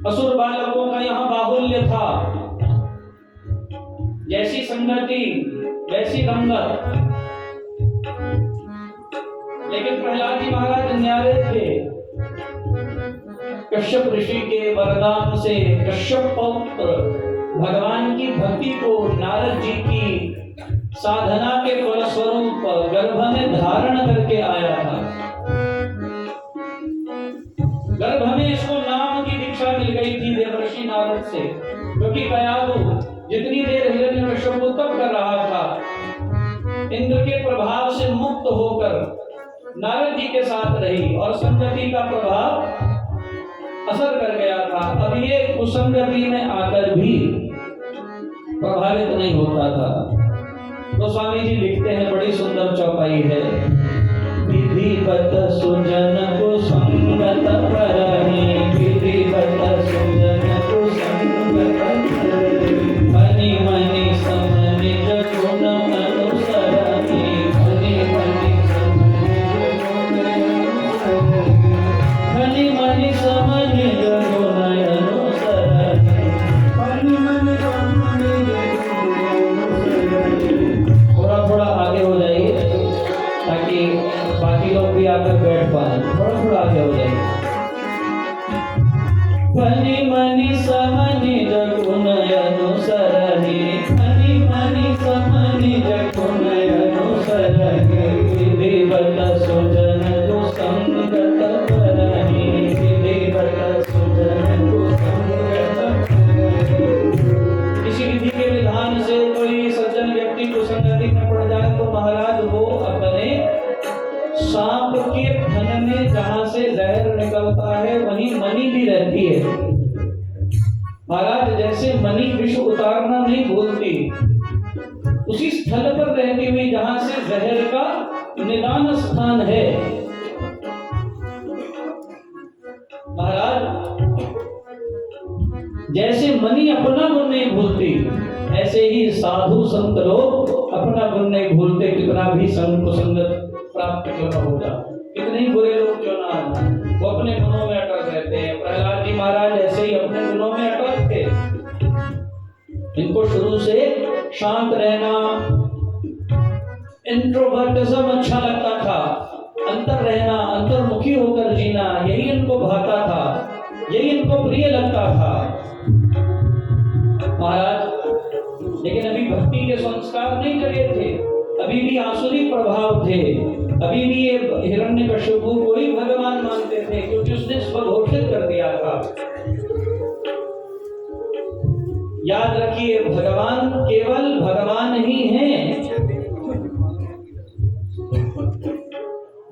असुर बालकों का यहाँ बाहुल्य था, जैसी संगति वैसी रंगत। लेकिन प्रहलाद जी महाराज न्यारे थे। कश्यप ऋषि के वरदान से कश्यप पौत्र भगवान की भक्ति को नारद जी की साधना के फलस्वरूप गर्भ में धारण करके आया था। गर्भ में इसको नाम की दीक्षा मिल गई थी देवर्षि नारद से, क्योंकि कयादु जितनी देर हिरण्यकश्यप को तप कर रहा था, इंद्र के प्रभाव से मुक्त होकर नारद जी के साथ रही और संगति का प्रभाव असर कर गया था। अब ये कुसंगति में आकर भी प्रभावित नहीं होता था। तो स्वामी जी लिखते हैं, बड़ी सुंदर चौपाई है। विधिवत सुजन को संगत परहि, विधिवत सुजन को संगत परहि, मनि मनि सम निज गुण अनुसरहि, मनि मनि मनि मनि सम निज गुण अनुसरहि, मनि मनि थोड़ा आगे हो जाइए ताकि बाकी लोग भी आकर बैठ पाए। थोड़ा आगे हो जाइए। मनि मनि सम निज गुण अनुसरहि, मनि मनि सम निज गुण अनुसरहि, विधिवत सुजन को संगत परहि, विधिवत सुजन को संगत परहि। किसी विधि के विधान से कोई सज्जन व्यक्ति को संगति में पड़ जाए तो महाराज वो अपने सांप के फन में जहां से जहर निकलता है वहीं मणि भी रहती है। महाराज जैसे मणि विष उतारना नहीं भूलती, उसी स्थल पर रहती हुई जहां से जहर का निदान स्थान है। महाराज जैसे मणि अपना गुण नहीं भूलती, ऐसे ही साधु संत लोग अपना गुण नहीं भूलते। कितना भी संग को संगत प्राप्त क्यों न हो जाए, कितने ही बुरे लोग क्यों ना हो, वो अपने गुणों में अटक रहते हैं। प्रहलाद जी महाराज ऐसे ही अपने गुणों में अटक थे। इनको शुरू से शांत रहना, इंट्रोवर्टिज्म अच्छा लगता था, अंतर रहना, अंतर्मुखी होकर जीना, यही इनको भाता था, यही इनको प्रिय लगता था। महाराज लेकिन अभी भक्ति के संस्कार नहीं जगे थे, अभी भी आसुरी प्रभाव थे, अभी भी ये हिरण्यकश्यपु को ही भगवान मानते थे, क्योंकि उसने स्वघोषित कर दिया था। याद रखिए, भगवान केवल भगवान ही हैं।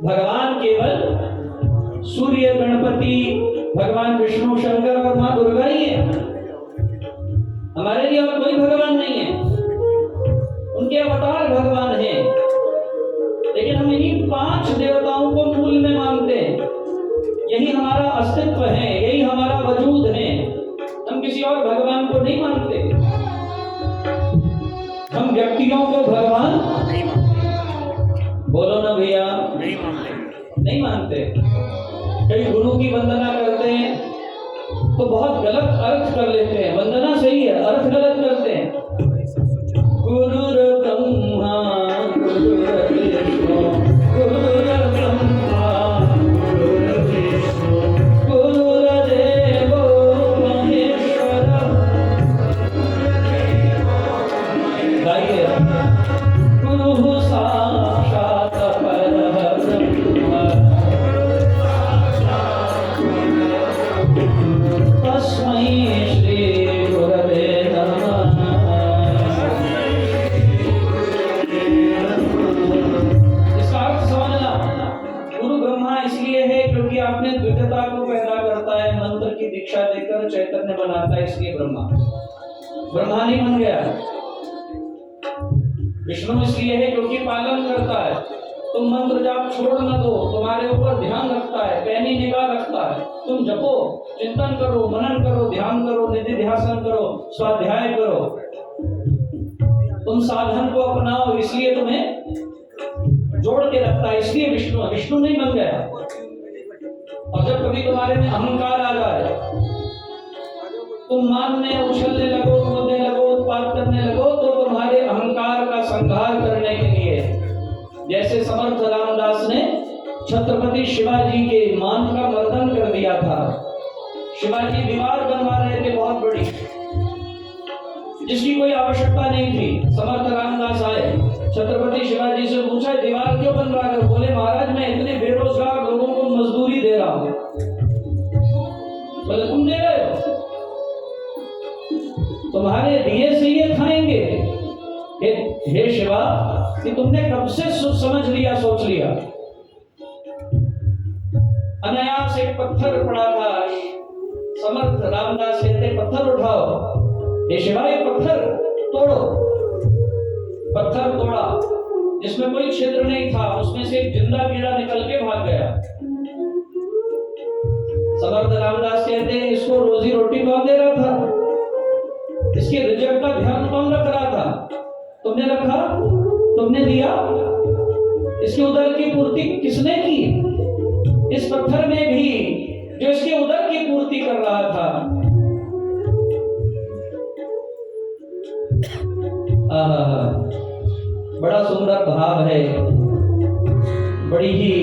भगवान केवल सूर्य, गणपति, भगवान विष्णु, शंकर और मां दुर्गा ही है। हमारे लिए और कोई भगवान नहीं है, उनके अवतार भगवान हैं। लेकिन हम इन्हीं 5 देवताओं को मूल में मानते हैं। यही हमारा अस्तित्व है, यही हमारा वजूद है। हम किसी और भगवान को नहीं मानते। हम व्यक्तियों को भगवान नहीं मानते। बोलो ना भैया, नहीं मानते। कई गुरु की वंदना करते हैं तो बहुत गलत अर्थ कर लेते हैं। वंदना सही है, अर्थ गलत करते हैं। गुरुर ब्रह्मा गुरुर्विष्णु गुरुर्ब्रह्मा गुरुर्विष्णु गुरुर्देवो महेश्वरः। गाइए। गुरुः साक्षात् परब्रह्म तस्मै श्री गुरवे नमः। इसका अर्थ समझना, गुरु ब्रह्मा इसलिए है क्योंकि आपने द्वितीयता को पैदा करता है, मंत्र की दीक्षा देकर चैतन्य बनाता है, इसलिए ब्रह्मा। ब्रह्मा नहीं बन गया। विष्णु इसलिए है क्योंकि पालन करता है। तुम मंत्र जाप छोड़ न दो, तुम्हारे ऊपर ध्यान रखता है, पैनी निगाह रखता है। तुम जपो, चिंतन करो, मनन करो, ध्यान करो, निधि ध्यासन करो, स्वाध्याय करो, तुम साधन को अपनाओ, इसलिए तुम्हें जोड़ के रखता है, इसलिए विष्णु। विष्णु नहीं बन गया। और जब कभी तुम्हारे में अहंकार आ जाए, तुम मानने, उछलने लगो, कूदने लगो, उत्पाद करने लगो, तो संहार करने के लिए, जैसे समर्थ रामदास ने छत्रपति शिवाजी के मान का मर्दन कर दिया था। शिवाजी दीवार बनवा रहे थे बहुत बड़ी, जिसकी कोई आवश्यकता नहीं थी। समर्थ रामदास आए, छत्रपति शिवाजी से पूछा दीवार क्यों बनवा रहे हो? बोले महाराज मैं इतने बेरोजगार लोगों को मजदूरी दे रहा हूं। बोले तुम दे रहे हो? तुम्हारे दिए से ये खाएंगे? हे शिवा, कि तुमने कब से समझ लिया, सोच लिया? अनायास एक पत्थर पड़ा था, समर्थ रामदास कहते पत्थर उठाओ। हे शिवा ये पत्थर तोड़ो। पत्थर तोड़ा, जिसमें कोई छिद्र नहीं था, उसमें से एक जिंदा कीड़ा निकल के भाग गया। समर्थ रामदास कहते हैं इसको रोजी रोटी कौन दे रहा था? इसके रिजल्ट का ध्यान कौन रख रहा था? तुमने रखा? तुमने दिया? इसके उदर की पूर्ति किसने की? इस पत्थर में भी जो इसके उदर की पूर्ति कर रहा था। बड़ा सुंदर भाव है, बड़ी ही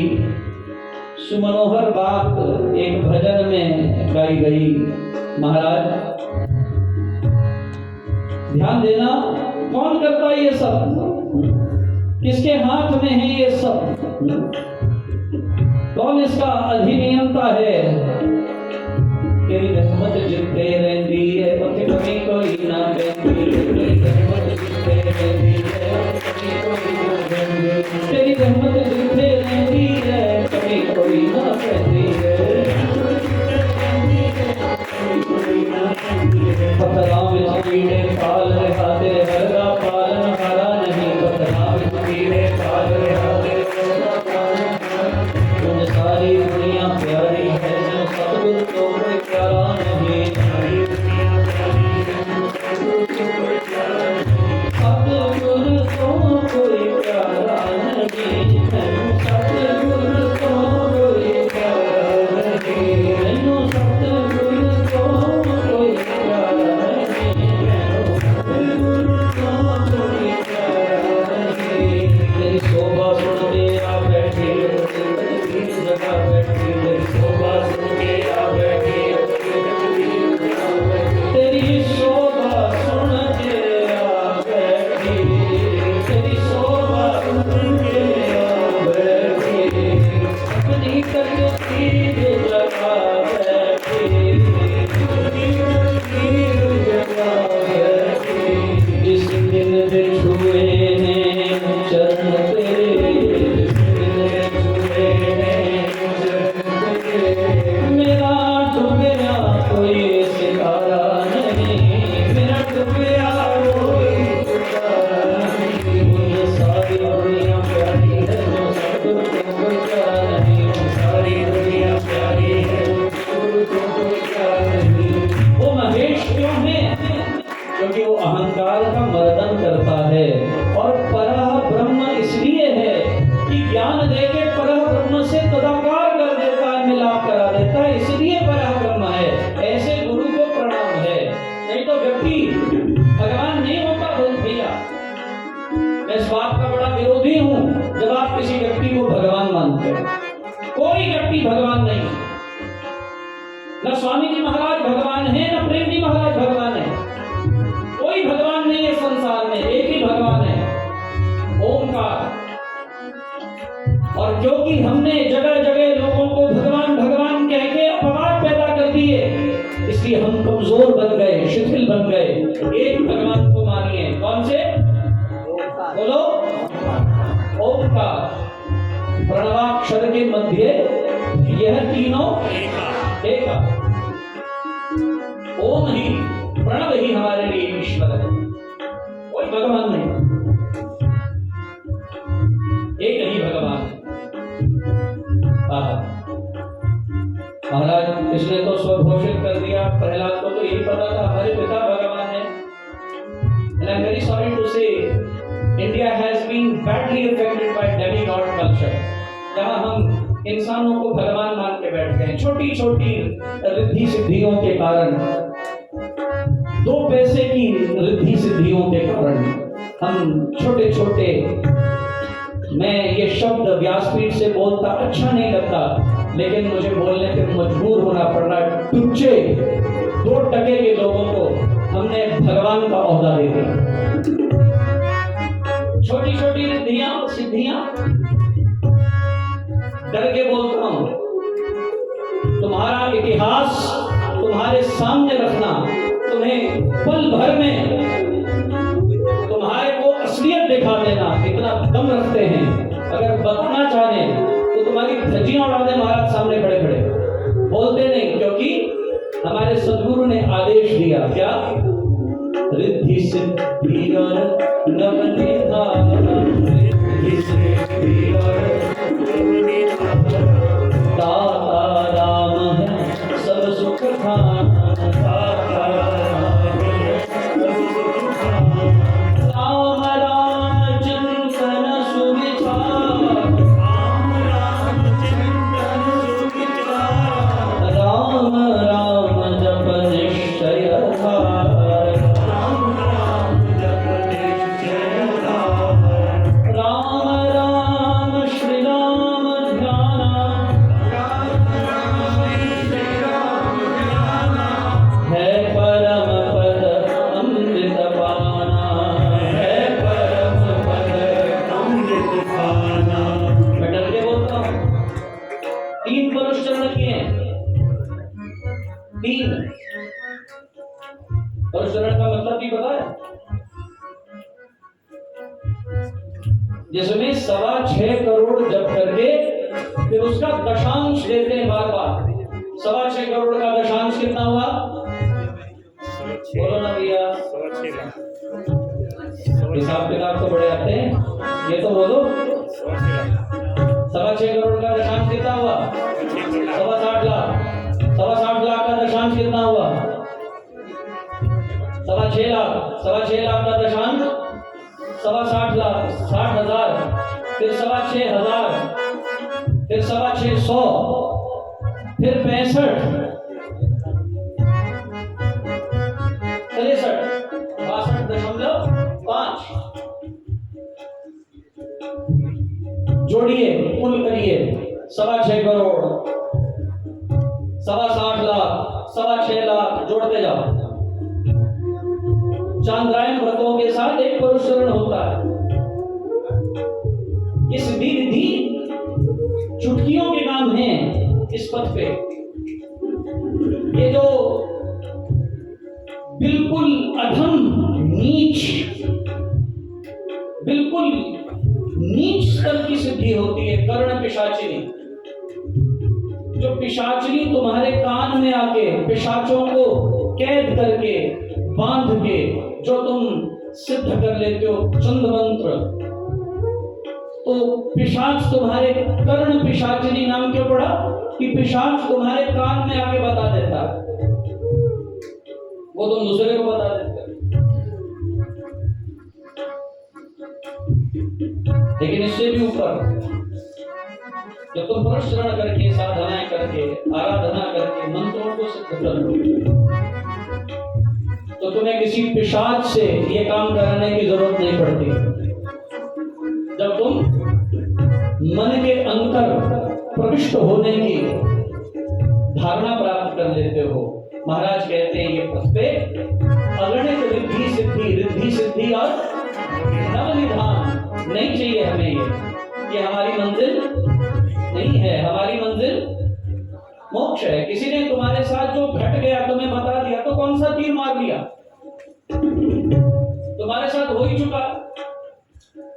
सुमनोहर बात एक भजन में गाई गई। महाराज ध्यान देना, कौन करता है ये सब? किसके हाथ में है ये सब? कौन इसका अधिनियंता है? तेरी रहमत जिते रहती है तो कभी कोई ना बहती, तेरी रहमत जिते रहती है कभी कोई ना बहती, तेरी रहमत जिते रहती है कभी कोई ना बहती है। पत्थरां विच कीड़े पाल रहा तेरे हरगा पालन हारा नहीं, पत्थरां विच कीड़े पाल रहा तेरे हरगा पालन हारा। तुझ सारी दुनिया प्यारी है जो सतगुरु को कोई प्यारा नहीं, सारी दुनिया प्यारी है सतगुरु को कोई प्यारा नहीं, सतगुरु को कोई प्यारा नहीं, सतगुरु को कोई प्यारा नहीं, सतगुरु को कोई प्यारा नहीं। तेरी शोभा सुन के आ बैठी, तेरी जगह बैठी, तेरी शोभा सुन के आ बैठी, तेरी शोभा सुन के आ बैठी, तेरी शोभा सुन के आ बैठी, अपनी करती जगह बैठी, अपनी करती जगह बैठी। जिस दिन दे छुए हैं चरण तेरे, जिस दिन छुए हैं चरण तेरे, मेरा डूबया कोई सितारा नहीं, मेरा डूबया कोई सितारा नहीं। मुझे सारी दुनिया प्यारी है जो सतगुरु को कोई प्यारा नहीं, सारी दुनिया प्यारी है जो सतगुरु को कोई प्यारा नहीं। वो महेश क्यों है? क्योंकि वो अहंकार का मर्दन करता है। और परह ब्रह्म इसलिए है कि ज्ञान देके परह ब्रह्म से तदाकार कर देता है, मिलाप करा देता है, इसलिए परह ब्रह्म है। ऐसे गुरु को प्रणाम है। नहीं तो व्यक्ति भगवान नहीं होता। भैया मैं इस बात का बड़ा विरोधी हूं जब आप किसी व्यक्ति को भगवान मानते हो। कोई व्यक्ति भगवान नहीं, न स्वामी जी महाराज भगवान है, न प्रेम जी महाराज भगवान है। कोई भगवान नहीं है संसार में, एक ही भगवान है, ओमकार। और क्योंकि हमने जगह जगह लोगों को भगवान भगवान कह के अपवाद पैदा कर दिए, इसलिए हम कमजोर बन गए, शिथिल बन गए। एक भगवान को मानिए। कौन से? बोलो। ओमकार। प्रणवाक्षर के मध्य यह तीनों एक। ओम ही, प्रणव ही हमारे लिए ईश्वर है, कोई भगवान नहीं, एक ही भगवान है। महाराज इसने तो स्वघोषित कर दिया, प्रहलाद को तो यही पता था हमारे पिता भगवान है। And I'm very sorry to say, India has been badly affected by demigod culture, जहाँ हम इंसानों को भगवान मान के बैठ गए छोटी छोटी रिद्धि सिद्धियों के कारण, 2 पैसे की रिद्धि सिद्धियों के कारण। हम छोटे छोटे, मैं ये शब्द व्यासपीठ से बोलता अच्छा नहीं लगता, लेकिन मुझे बोलने पे मजबूर होना पड़ रहा है। तुच्चे 2 टके के लोगों को हमने भगवान का ओहदा दे दिया। छोटी छोटी रिद्धियां सिद्धियां, डर के बोलता हूं, तुम्हारा इतिहास तुम्हारे सामने रखना, तुम्हें पल भर में तुम्हारे को असलियत दिखा देना, इतना दम रखते हैं। अगर बताना चाहे तो तुम्हारी धज्जियां उड़ा दे महाराज सामने खड़े खड़े। बोलते नहीं, क्योंकि हमारे सदगुरु ने आदेश दिया, क्या? रिद्धि सिद्धि और नवनिधान, रिद्धि सिद्धि और दाता राम है सब सुख खान, दाता राम है सब सुख खान। राम राम चिंतन सुविचार, राम राम चिंतन सुविचार, राम राम जप निश्चय धार, राम राम जप निश्चय धार, राम राम श्री राम ध्याना, राम राम श्री राम ध्याना, है परम पद अमृत पाना, है परम पद अमृत पाना। मैं डर के बोलता हूँ, 3 पुरुष चरण किए हैं, 3 पुरुष चरण का मतलब भी पता है? जिसमें 6.25 करोड़ जप करके फिर उसका दशांश देते हैं बार बार। 6.25 करोड़ का दशांश कितना हुआ? बोलो ना भैया, हिसाब किताब तो बड़े आते हैं, ये तो बोलो। 6.25 करोड़ का दशांश कितना हुआ? 60 लाख। 60 लाख का दशांश कितना हुआ? 6.25 लाख। 6.25 लाख का दशांश 60 लाख, 60,000, फिर 6,500, फिर 6,600, फिर 65, 63, 62.5 जोड़िए, कुल करिए 6.25 करोड़, 60 लाख, 6.25 लाख, जोड़ते जाओ। चांद्रायन व्रतों के साथ एक पुरुषरण होता है। ये सिद्धि रिद्धि चुटकियों के काम हैं इस पथ पे। ये जो बिल्कुल अधम नीच, बिल्कुल नीच स्तर की सिद्धि होती है कर्ण पिशाचिनी। जो पिशाचिनी तुम्हारे कान में आके पिशाचों को कैद करके बांध के जो तुम सिद्ध कर लेते हो चंद मंत्र, तो पिशाच तुम्हारे कर्ण पिशाचिनी नाम क्यों पड़ा? कि पिशाच तुम्हारे कान में आके बता देता है, वो तुम दूसरे को बता देते हो। लेकिन इससे भी ऊपर जब तुम परिश्रम करके, साधनाएं करके, आराधना करके मंत्रों को सिद्ध कर लो, तो तुम्हें किसी पिशाच से ये काम कराने की जरूरत नहीं पड़ती। जब तुम मन के अंतर प्रविष्ट होने की धारणा प्राप्त कर लेते हो, महाराज कहते हैं ये पथ पे अगणित रिद्धि सिद्धि, रिद्धि सिद्धि और नवनिधान नहीं चाहिए हमें। ये हमारी मंजिल नहीं है, हमारी मंजिल मोक्ष है। किसी ने तुम्हारे साथ जो घट गया तुम्हें बता दिया तो कौन सा तीर मार लिया? तुम्हारे साथ हो ही चुका,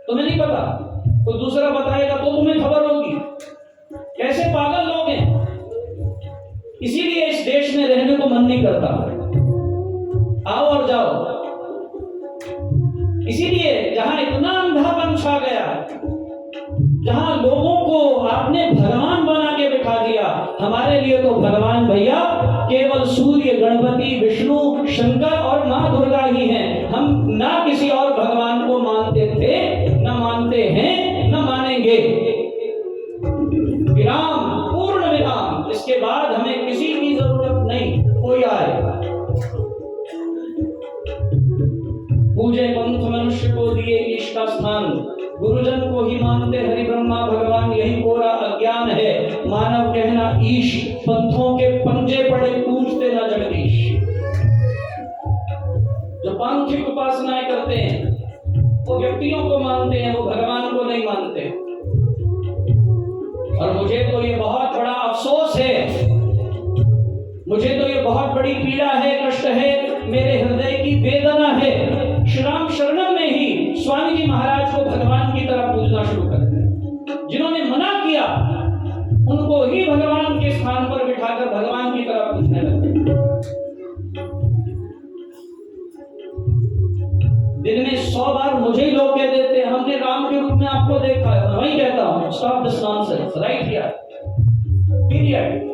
तुम्हें नहीं पता, कोई दूसरा बताएगा तो तुम्हें खबर होगी। कैसे पागल लोग हैं, इसीलिए इस देश में रहने को मन नहीं करता। आओ और जाओ, इसीलिए जहां इतना अंधापन छा गया, जहां लोगों को आपने भगवान बना के बिठा दिया। हमारे लिए तो भगवान भैया केवल सूर्य, गणपति, विष्णु, शंकर और मां दुर्गा ही हैं। हम ना किसी और भगवान को मानते थे, न मानते हैं, न मानेंगे। विराम, पूर्ण विराम। इसके बाद हमें किसी की जरूरत नहीं, कोई आए। पूजे पंथ मनुष्य को दिए गुरुजन को ही मानते हरि ब्रह्मा भगवान, यही कोरा अज्ञान है। मानव कहना ईश, पंथों के पंजे पड़े पूछते ना जगदीश। जो पांथिक उपासनाएं करते हैं वो व्यक्तियों को मानते हैं, वो भगवान को नहीं मानते। और मुझे तो ये बहुत बड़ा अफसोस है, मुझे तो ये बहुत बड़ी पीड़ा है, कष्ट है, मेरे हृदय की वेदना है। श्री राम शरणम में ही स्वामी जी महाराज को भगवान की तरह पूजना शुरू कर दिया। जिन्होंने मना किया उनको ही भगवान के स्थान पर बिठाकर भगवान की तरह पूजने लगे। दिन में 100 बार मुझे ही लोग कह देते हैं हमने राम के रूप में आपको देखा है। मैं वही कहता हूं stop this nonsense right here period,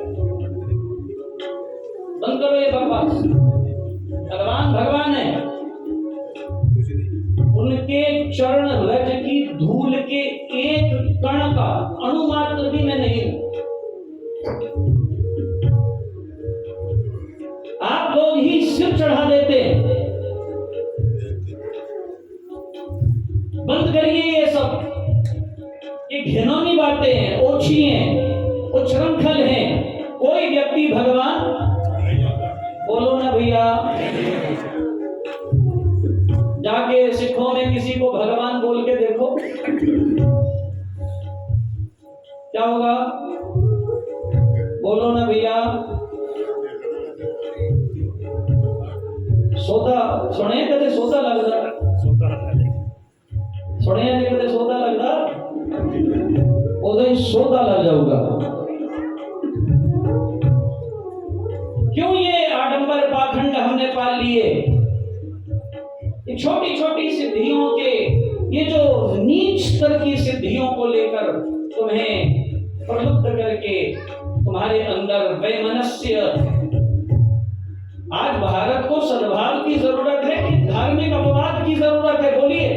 बंद करो ये बकवास। भगवान भगवान है, उनके चरण रज की धूल के एक कण का अणुमात्र भी मैं नहीं हूं। आप लोग ही सिर चढ़ा देते हैं। बंद करिए ये सब, ये घिनौनी बातें हैं, ओछी हैं, उच्छृंखल हैं। कोई व्यक्ति भगवान, बोलो ना भैया, जाके सिखों में किसी को भगवान बोल के देखो क्या होगा, बोलो ना भैया। सोता सुने कदे सोता लगता, सुने कदे सोता लगता, उदो ही सोता लग जाऊगा। क्यों ये आडंबर पाखंड हमने पाल लिए? ये छोटी छोटी सिद्धियों के, ये जो नीच स्तर की सिद्धियों को लेकर तुम्हें प्रलुब्ध करके तुम्हारे अंदर वैमनस्य। आज भारत को सद्भाव की जरूरत है कि धार्मिक अपवाद की जरूरत है? बोलिए,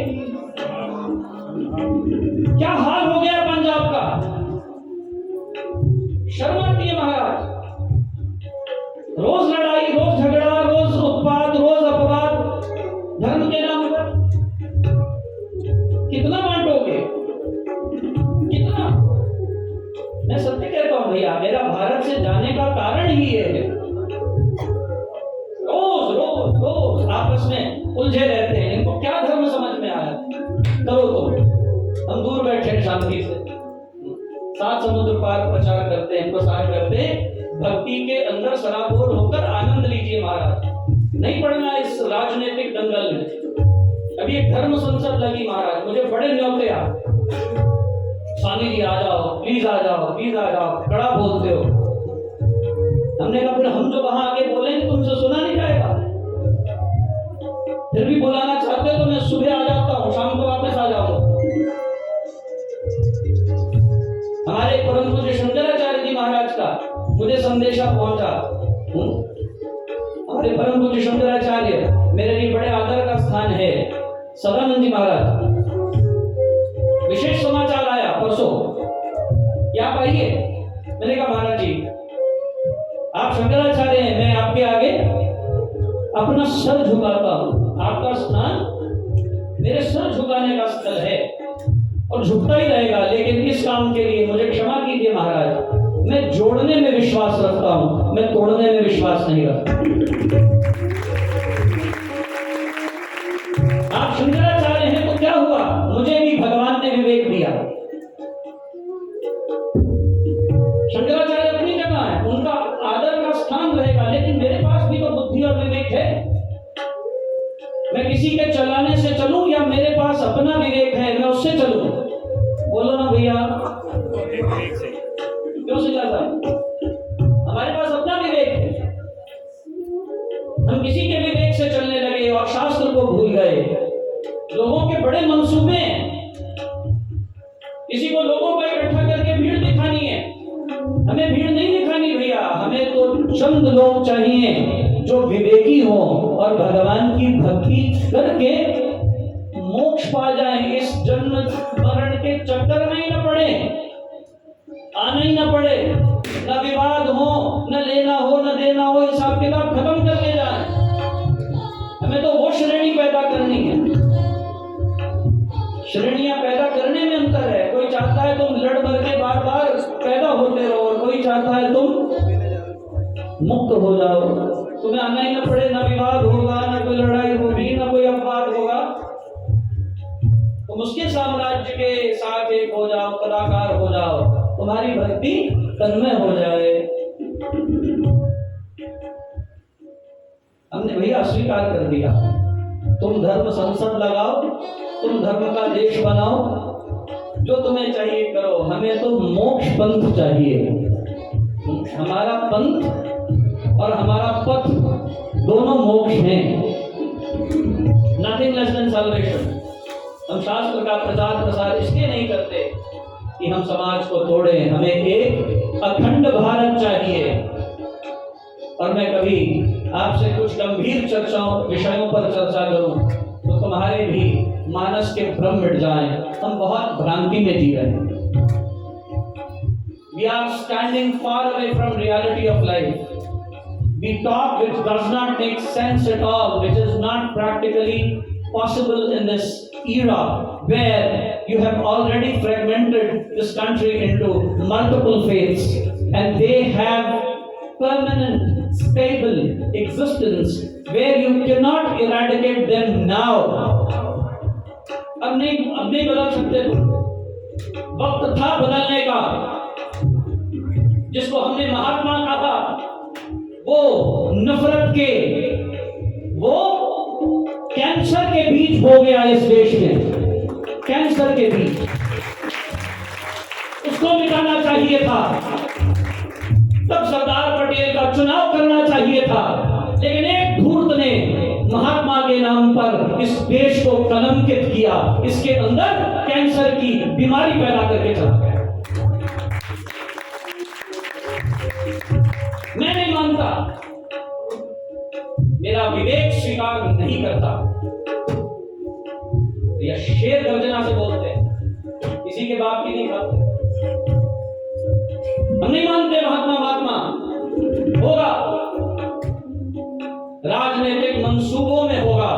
क्या हाल हो गया पंजाब का? शर्म आती है महाराज। रोज लड़ाई, रोज झगड़ा, रोज उत्पाद, रोज अपवाद धर्म के नाम पर। कितना बांटोगे, कितना? मैं सत्य कहता हूं भैया, मेरा भारत से जाने का कारण ही ये है। रोज रोज रोज आपस में उलझे रहते हैं। इनको क्या धर्म समझ में आया? करो तो हम दूर बैठे शांति से, 7 समुद्र पार प्रचार करते हैं, प्रसार करते हैं। भक्ति के अंदर सराबोर होकर आनंद लीजिए महाराज। नहीं पड़ना इस राजनीतिक दंगल में। अभी एक धर्म संसद लगी महाराज, मुझे बड़े न्योते आ, स्वामी जी आ जाओ, प्लीज आ जाओ, प्लीज आ जाओ, कड़ा बोलते हो। हमने कहा फिर हम जो वहां आगे बोलेंगे तुमसे सुना नहीं जाएगा। फिर भी बुलाना चाहते हो तो मैं सुबह आ जाता हूँ, शाम को वापस आ जाऊंगा। हमारे परम पूज्य शंकराचार्य जी महाराज का मुझे संदेशा पहुंचा। हमारे परम पूज्य शंकराचार्य मेरे लिए बड़े आदर का स्थान है। सदानंद जी महाराज, विशेष समाचार आया परसों, क्या पाइए? मैंने कहा महाराज जी आप शंकराचार्य हैं, मैं आपके आगे अपना सर झुकाता हूं। आपका स्थान मेरे सर झुकाने का स्थल है और झुकता ही रहेगा, लेकिन इस काम के लिए मुझे क्षमा कीजिए महाराज। मैं जोड़ने में विश्वास रखता हूं, मैं तोड़ने में विश्वास नहीं रखता। आप शंकराचार्य हैं तो क्या हुआ? मुझे भी भगवान ने विवेक दिया। शंकराचार्य अपनी जगह है, उनका आदर का स्थान रहेगा, लेकिन मेरे पास भी तो बुद्धि और विवेक है। मैं किसी के चलाने से चलूं या मेरे पास अपना विवेक है, मैं उससे चलूं? बोलो ना भैया, क्यों सिखाता है? हमारे पास अपना विवेक है। हम किसी के विवेक से चलने लगे और शास्त्र को भूल गए। लोगों के बड़े मंसूबे हैं, किसी को लोगों को इकट्ठा करके भीड़ दिखानी है। हमें भीड़ नहीं दिखानी भैया, हमें तो चंद लोग चाहिए जो विवेकी हो और भगवान की भक्ति करके मोक्ष पा जाएं, इस जन्म मरण के चक्कर में ही न पड़े, आना ही न पड़े, न विवाद हो, न लेना हो, न देना हो, हिसाब किताब खत्म करके जाए। हमें तो वो श्रेणी पैदा करनी है। श्रेणियां पैदा करने में अंतर है। कोई चाहता है तुम लड़ मर के बार बार पैदा होते रहो, और कोई चाहता है तुम मुक्त हो जाओ, तुम्हें आना ही ना पड़े, ना विवाद होगा, ना कोई लड़ाई होगी, ना कोई अपवाद होगा, तुम उसके साम्राज्य के साथ एक हो जाओ, कलाकार हो जाओ, तुम्हारी भक्ति तन्मय हो जाए। हमने भैया अस्वीकार कर दिया, तुम धर्म संसद लगाओ, तुम धर्म का देश बनाओ, जो तुम्हें चाहिए करो, हमें तो मोक्ष पंथ चाहिए। हमारा पंथ और हमारा पथ दोनों मोक्ष हैं, नथिंग लेस देन सैल्वेशन। हम शास्त्र का प्रचार प्रसार इसलिए नहीं करते कि हम समाज को तोड़ें, हमें एक अखंड भारत चाहिए। और मैं कभी आपसे कुछ गंभीर विषयों पर चर्चा करूं तो तुम्हारे भी मानस के भ्रम मिट जाएं। हम बहुत भ्रांति में जी रहे हैं। We are standing far away from reality of life. We talk which does not make sense at all, which is not practically possible in this era where you have already fragmented this country into multiple faiths, and they have permanent, stable existence where you cannot eradicate them now. अब नहीं बदल सकते तुम। वक्त था बदलने का, जिसको हमने महात्मा कहा, वो नफरत के, वो कैंसर के बीज बो गया इस देश में, कैंसर के बीज, उसको मिटाना चाहिए था। तब सरदार पटेल का चुनाव करना चाहिए था, लेकिन एक धूर्त ने महात्मा के नाम पर इस देश को कलंकित किया, इसके अंदर कैंसर की बीमारी पैदा करके चला गया। मैं नहीं मानता, मेरा विवेक स्वीकार नहीं करता। यह शेर गर्जना से बोलते हैं, किसी के बाप की नहीं खाते। हम नहीं मानते महात्मा होगा, राजनीतिक मंसूबों में होगा,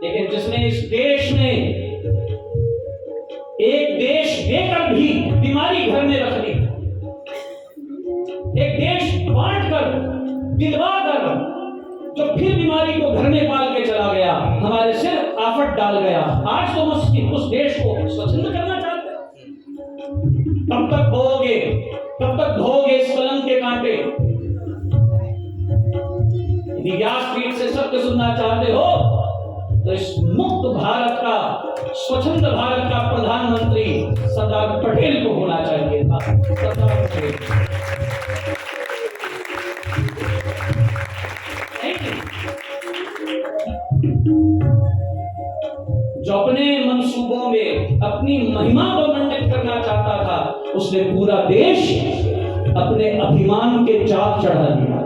लेकिन जिसने इस देश में एक देश देकर भी बीमारी घर में रख दी, एक देश बांट कर, दिलवा कर, जो फिर बीमारी को घर में पाल के चला गया, हमारे सिर आफत डाल गया। आज तुम उस देश को स्वच्छंद करना चाहते हो? कब तक बोओगे, कब तक धोगे इस कलम के कांटे? यदि व्यासपीठ से सत्य सुनना चाहते हो तो इस मुक्त भारत का, स्वच्छंद भारत का प्रधानमंत्री सरदार पटेल को होना चाहिए था। सरदार पटेल जो अपने मंसूबों में अपनी महिमा को मंडित करना चाहता था, उसने पूरा देश अपने अभिमान के चाक चढ़ा दिया।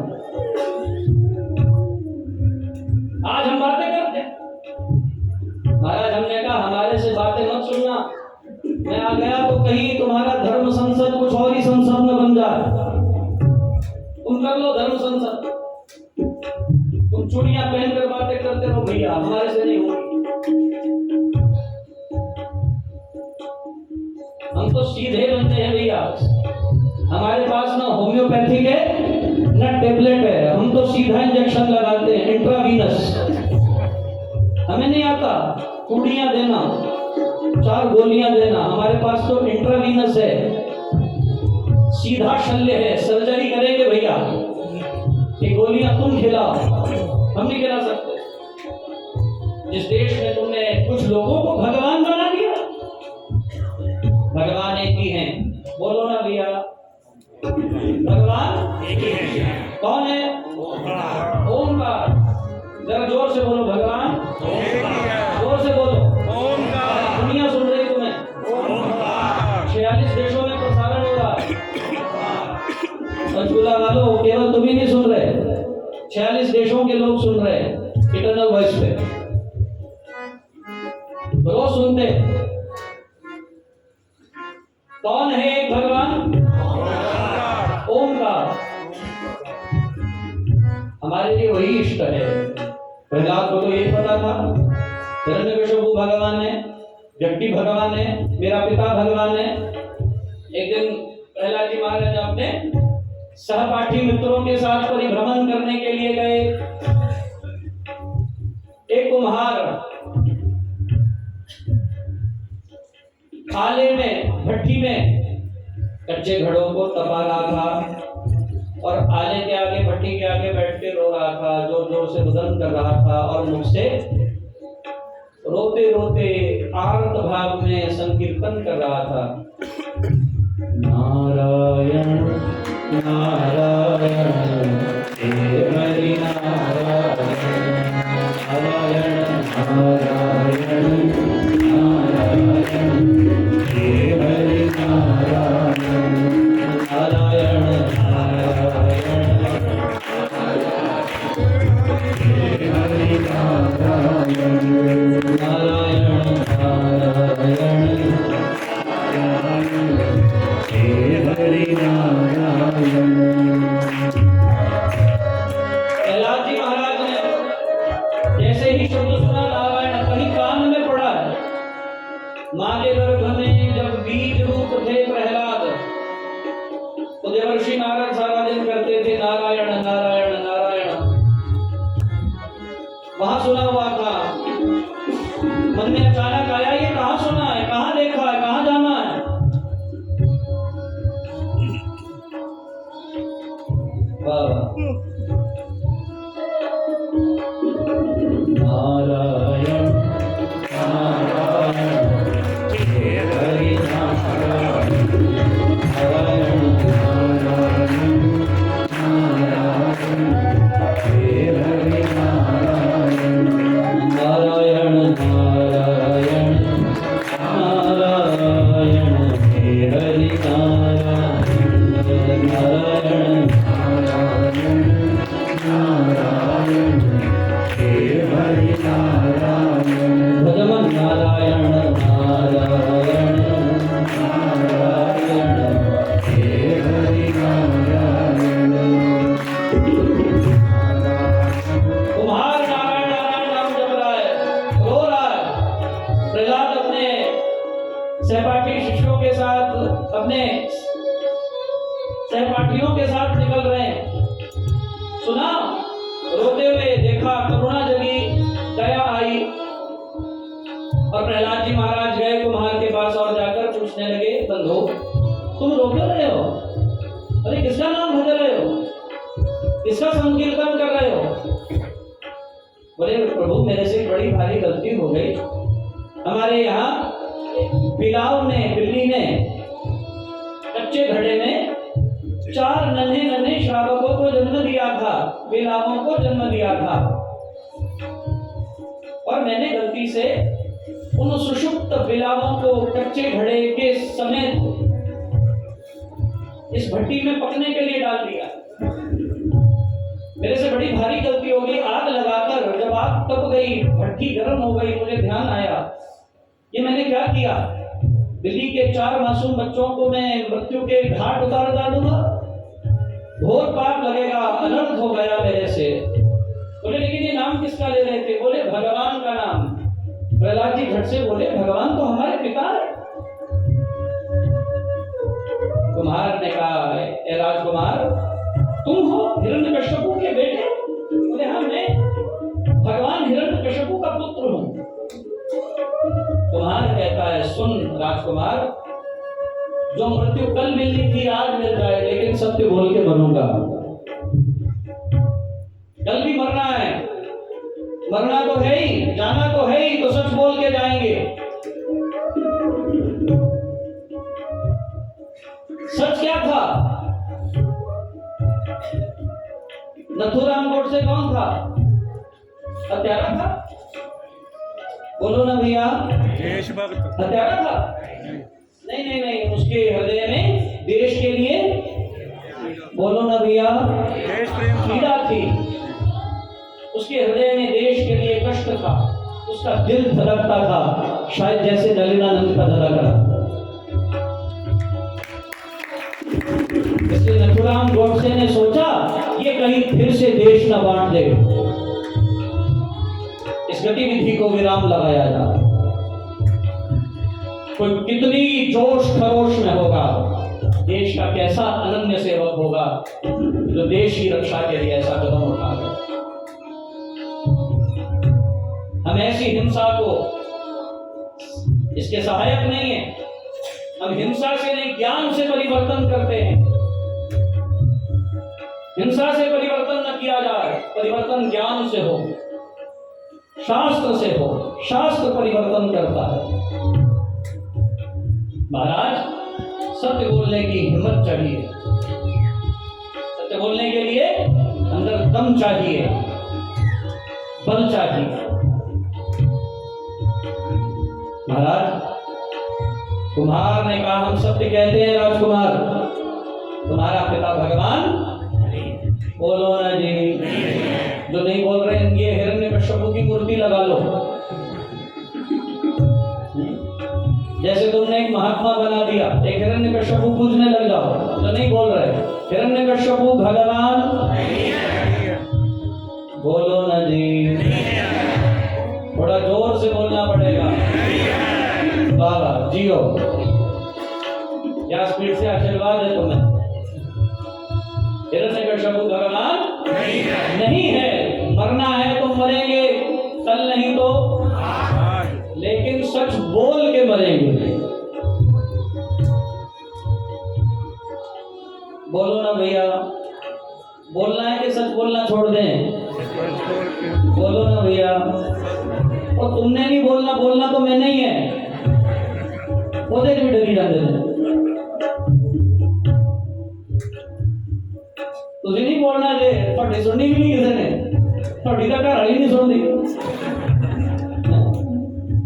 आज हम बातें करते हैं, महाराज हमने कहा हमारे से बातें मत सुनना, मैं आ गया तो कहीं तुम्हारा धर्म संसद कुछ और ही संसद न बन जाए। तुम कर लो धर्म संसद, तुम चूड़ियां पहनकर बातें करते रहो भैया, हमारे से नहीं होगी। हम तो सीधे बनते हैं भैया, हमारे पास ना होम्योपैथिक है ना टेबलेट है, हम तो सीधा इंजेक्शन लगाते हैं, इंट्रावीनस। हमें नहीं आता चूड़ियां देना, 4 गोलियां देना, हमारे पास तो इंट्रावीनस है, सीधा शल्य है, सर्जरी करेंगे भैया, ये गोलियां तुम खिलाओ, हम नहीं खिला सकते। जिस देश में तुमने कुछ लोगों को भगवान बना दिया, भगवान एक ही हैं, बोलो ना भैया, भगवान एक ही है। कौन है? ओमकार। जरा जोर से बोलो, भगवान जोर से बोलो, ओमकार। दुनिया सुन रही तुम्हें, 46 देशों में प्रसारण हो रहा है। पंचकूला वालों, केवल तुम ही नहीं सुन रहे, 46 देशों के लोग सुन रहे हैं इटरनल वॉइस पे, रोज सुनते। कौन है एक भगवान? ओमकार। हमारे लिए वही इष्ट है। प्रहलाद को तो यही पता था, हिरण्यकशिपु भगवान है, व्यक्ति भगवान है, मेरा पिता भगवान है। एक दिन प्रहलाद जी महाराज अपने सहपाठी मित्रों के साथ परिभ्रमण करने के लिए गए। एक कुम्हार आले में, भट्टी में कच्चे घड़ों को तपा रहा था और आले के आगे, भट्टी के आगे बैठ के रो रहा था, जोर जोर से रुदन कर रहा था और मुझसे रोते रोते आर्त भाव में संकीर्तन कर रहा था, नारायण नारायण हे हरि नारायण नारायण नारायण नारायण हे हरि नारायण नारायण नारायण हे हरि नारायण नारायण नारायण हे हरि नारायण। प्रहलाद जी महाराज ने जैसे ही शब्द सुना नारायण, कहीं कान में पड़ा है। मां के गर्भ में जब बीज रूप थे प्रहलाद, तो देवर्षि नारद सारा दिन करते थे नारायण नारायण नारायण। वहां सुना हुआ था, मन में अचानक आया, ये कहां सुना है, कहां देखा है, कहां जाना है। नारायण नारायण हे हरि नारायण नारायण नारायण नारायण हे हरि नारायण नारायण नारायण नारायण हे हरि नारायण नारायण नारायण हे हरि नारायण भजमन नारायण नारायण नारायण हे हरि नारायण। कुम्हार नारायण नारायण नाम जप रहा है, रो रहा है। प्रहलाद अपने सहपाठी शिष्यों के साथ, अपने सहपाठियों के साथ निकल रहे हैं। सुना, रोते हुए देखा, करुणा जगी, दया आई। और प्रहलाद जी महाराज गए कुम्हार के पास और जाकर पूछने लगे, बंधु तुम रो क्यों रहे हो? अरे किसका नाम भज रहे हो, किसका संकीर्तन कर रहे हो? बोले प्रभु मेरे से बड़ी भारी गलती हो गई। हमारे यहाँ बिलाव ने, बिल्ली ने कच्चे घड़े में 4 नन्हे नन्हे शावकों को जन्म दिया था, बिलावों को जन्म दिया था। और मैंने गलती से उन सुषुप्त बिलावों को कच्चे घड़े के समेत इस भट्टी में पकने के लिए डाल दिया। मेरे से बड़ी भारी गलती हो गई। आग लगाकर जब आग तप गई, भट्टी गर्म हो गई, मुझे ध्यान आया ये मैंने क्या किया। दिल्ली के 4 मासूम बच्चों को मैं मृत्यु के घाट उतार डालूंगा, घोर पाप लगेगा, अनर्थ हो गया मेरे से। बोले लेकिन ये नाम किसका ले रहे थे? बोले भगवान का नाम। प्रहलाद जी झट से बोले भगवान तो हमारे पिता है। कुम्हार ने कहा, ए राजकुमार तुम हो हिरण्यकश्यपु के बेटे? बोले हाँ, मैं भगवान हिरण्यकश्यपु का पुत्र हूं। कुम्हार कहता है, सुन राजकुमार, जो मृत्यु कल मिलनी थी आज मिल जाए, लेकिन सत्य बोल के मरूंगा। कल भी मरना है, मरना तो है ही, जाना तो है ही, तो सच बोल के जाएंगे। सच क्या था? नथुराम गोडसे कौन था? हत्यारा था? बोलो ना भैया, देशभक्त हत्यारा था? नहीं नहीं नहीं, उसके हृदय में देश के लिए, बोलो ना भैया, देश प्रेम पीड़ा थी। उसके हृदय में देश के लिए कष्ट था, उसका दिल धड़कता था, शायद जैसे नलिनानंद का धड़क रहा। इसलिए नथुराम गोडसे ने सोचा ये कहीं फिर से देश न बांट दे, इस गतिविधि को विराम लगाया जाए। कोई कितनी जोश खरोश में होगा, देश का कैसा अनन्य सेवक होगा जो देश की रक्षा के लिए ऐसा कदम उठाएगा। हम ऐसी हिंसा को, इसके सहायक नहीं है। हम हिंसा से नहीं, ज्ञान से परिवर्तन करते हैं। हिंसा से परिवर्तन न किया जाए, परिवर्तन ज्ञान से हो, शास्त्र से हो। शास्त्र परिवर्तन करता है। महाराज, सत्य बोलने की हिम्मत चाहिए। सत्य बोलने के लिए अंदर दम चाहिए, बल चाहिए। महाराज, कुम्हार ने कहा हम सत्य कहते हैं राजकुमार, तुम्हारा पिता भगवान? बोलो ना जी। जो नहीं बोल रहे हैं, ये हिरण्यकश्यप की मूर्ति लगा लो। जैसे तुमने एक महात्मा बना दिया, एक हिरण्यकश्यप पूजने लग जाओ। जो नहीं बोल रहे, हिरण्यकश्यप भगवान? बोलो ना जी। थोड़ा जोर से बोलना पड़ेगा। बाबा जियो, क्या स्पीड से आशीर्वाद है तुम्हें? हिरण्यकश्यप भगवान नहीं है। मरना है तो मरेंगे, कल नहीं तो, लेकिन सच बोल के मरेंगे। बोलो ना भैया, बोलना है कि सच बोलना छोड़ दें? बोलो ना भैया। और तुमने नहीं बोलना, बोलना तो मैंने ही है। वो देख भी डरी जाते थे। तुझे नहीं बोलना दे, थोड़ी सुननी भी नहीं किसी ने। थोड़ी का घर वाली नहीं सुनती,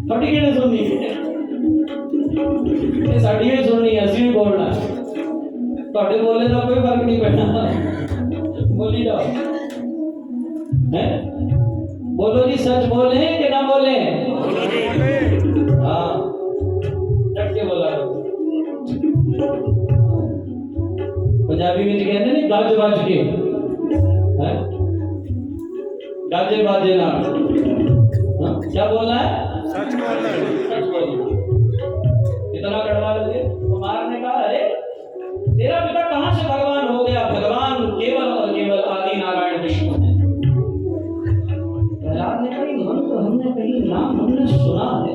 थोड़ी की नहीं सुननी, ये साड़ी भी सुननी है, असली बोलना। थोड़े बोले तो कोई फर्क नहीं पड़ना, बोली जाओ। है? बोलो जी, सच बोले कि ना बोले? हाँ, डट के बोला करो। पंजाबी में कहते हैं गज बज के, गाजे बाजे ना। क्या बोलना है? सच बोलना है। सच बोलना। इतना कड़वा लगे। कुमार ने कहा, अरे तेरा पिता कहां से भगवान हो गया? भगवान केवल और केवल आदि नारायण विष्णु है। प्रहलाद ने कहा, मंत्र हमने कहीं, नाम हमने सुना है,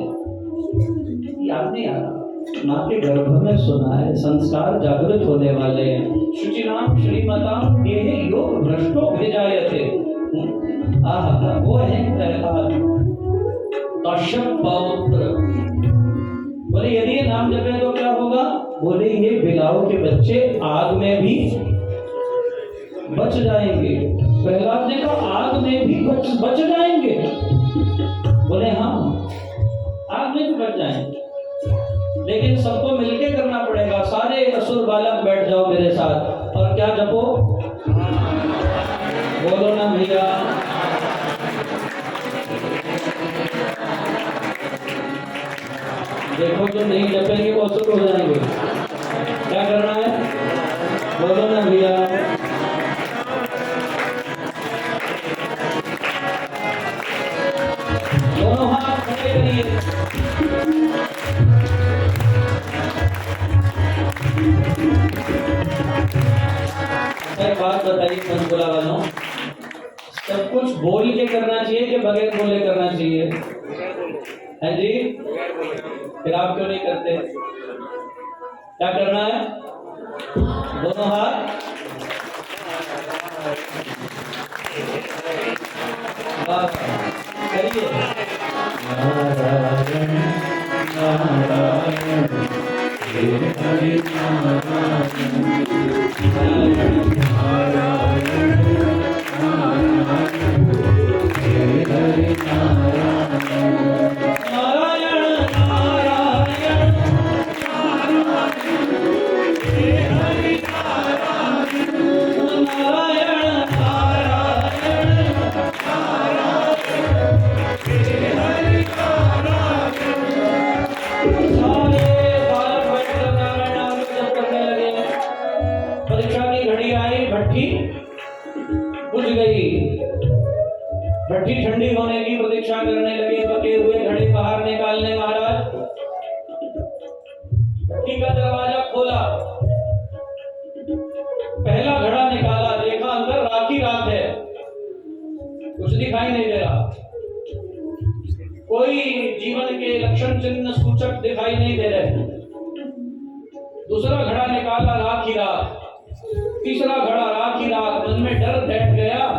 याद नहीं आ रहा। माँ के गर्भ में सुना है, संस्कार जागृत होने वाले हैं। शुचिनाम श्रीमताम देहे योग भ्रष्टो भेजायते। आहा, वो है प्रहलाद, कश्यप पौत्र। बोले यदि ये नाम जपे तो क्या होगा? बोले ये बिलाव के बच्चे आग में भी बच जाएंगे। प्रहलाद ने कहा, आग में भी बच जाएंगे? बोले हाँ, आग में भी बच जाएंगे, लेकिन सबको मिलके करना पड़ेगा। सारे असुर बालक बैठ जाओ मेरे साथ और क्या जपो? बोलो ना भैया। देखो जो नहीं जपेंगे वो असुर हो जाएंगे। क्या करना है? बोलो ना भैया। दोनों हाथ खड़े करिए। एक बात बताइए पंचकुला वालों, सब कुछ बोल के करना चाहिए कि बगैर बोले करना चाहिए? है जी? फिर आप क्यों नहीं करते? क्या करना है? दोनों हाथ करिए। नारायण नारायण हरि नारायण नारायण हरि भट्टी ठंडी होने की प्रतीक्षा करने लगे। पके हुए घड़े बाहर निकालने महाराज कोई जीवन के लक्षण चिन्ह सूचक दिखाई नहीं दे रहे। दूसरा घड़ा निकाला, राख ही राख। तीसरा घड़ा, राख ही राख। मन में डर बैठ गया,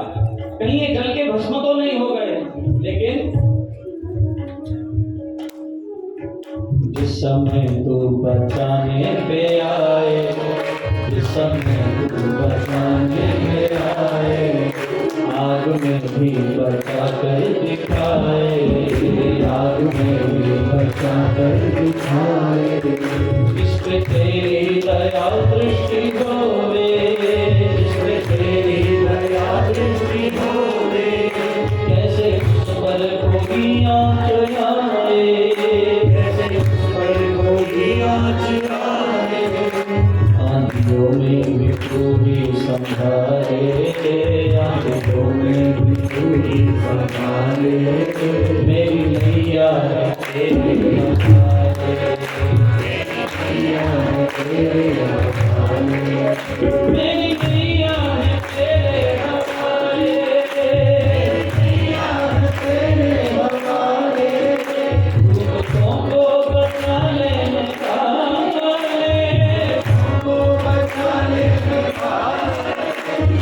कहीं ये जल के भस्म तो नहीं हो गए। लेकिन जिस समय तू बचाने पे आए, जिस समय तू बचाने पे आए, आग में भी बचा कर दिखाए, आग में भी बचा कर दिखाए। इस पे तेरी दया दृष्टि होवे, इस पे तेरी दया दृष्टि होवे। कैसे उस पर कोई आँच आए, कैसे उस पर कोई आँच आए। आँधियों में भी तू ही संभाले, आँधियों में भी तू ही संभाले। मेरी नैया है तेरे हवाले, नैया है तेरे हवाले, मेरी नैया है तेरे हवाले, नैया है तेरे हवाले। दूतों को बचाने में काले, को बचाने में काले।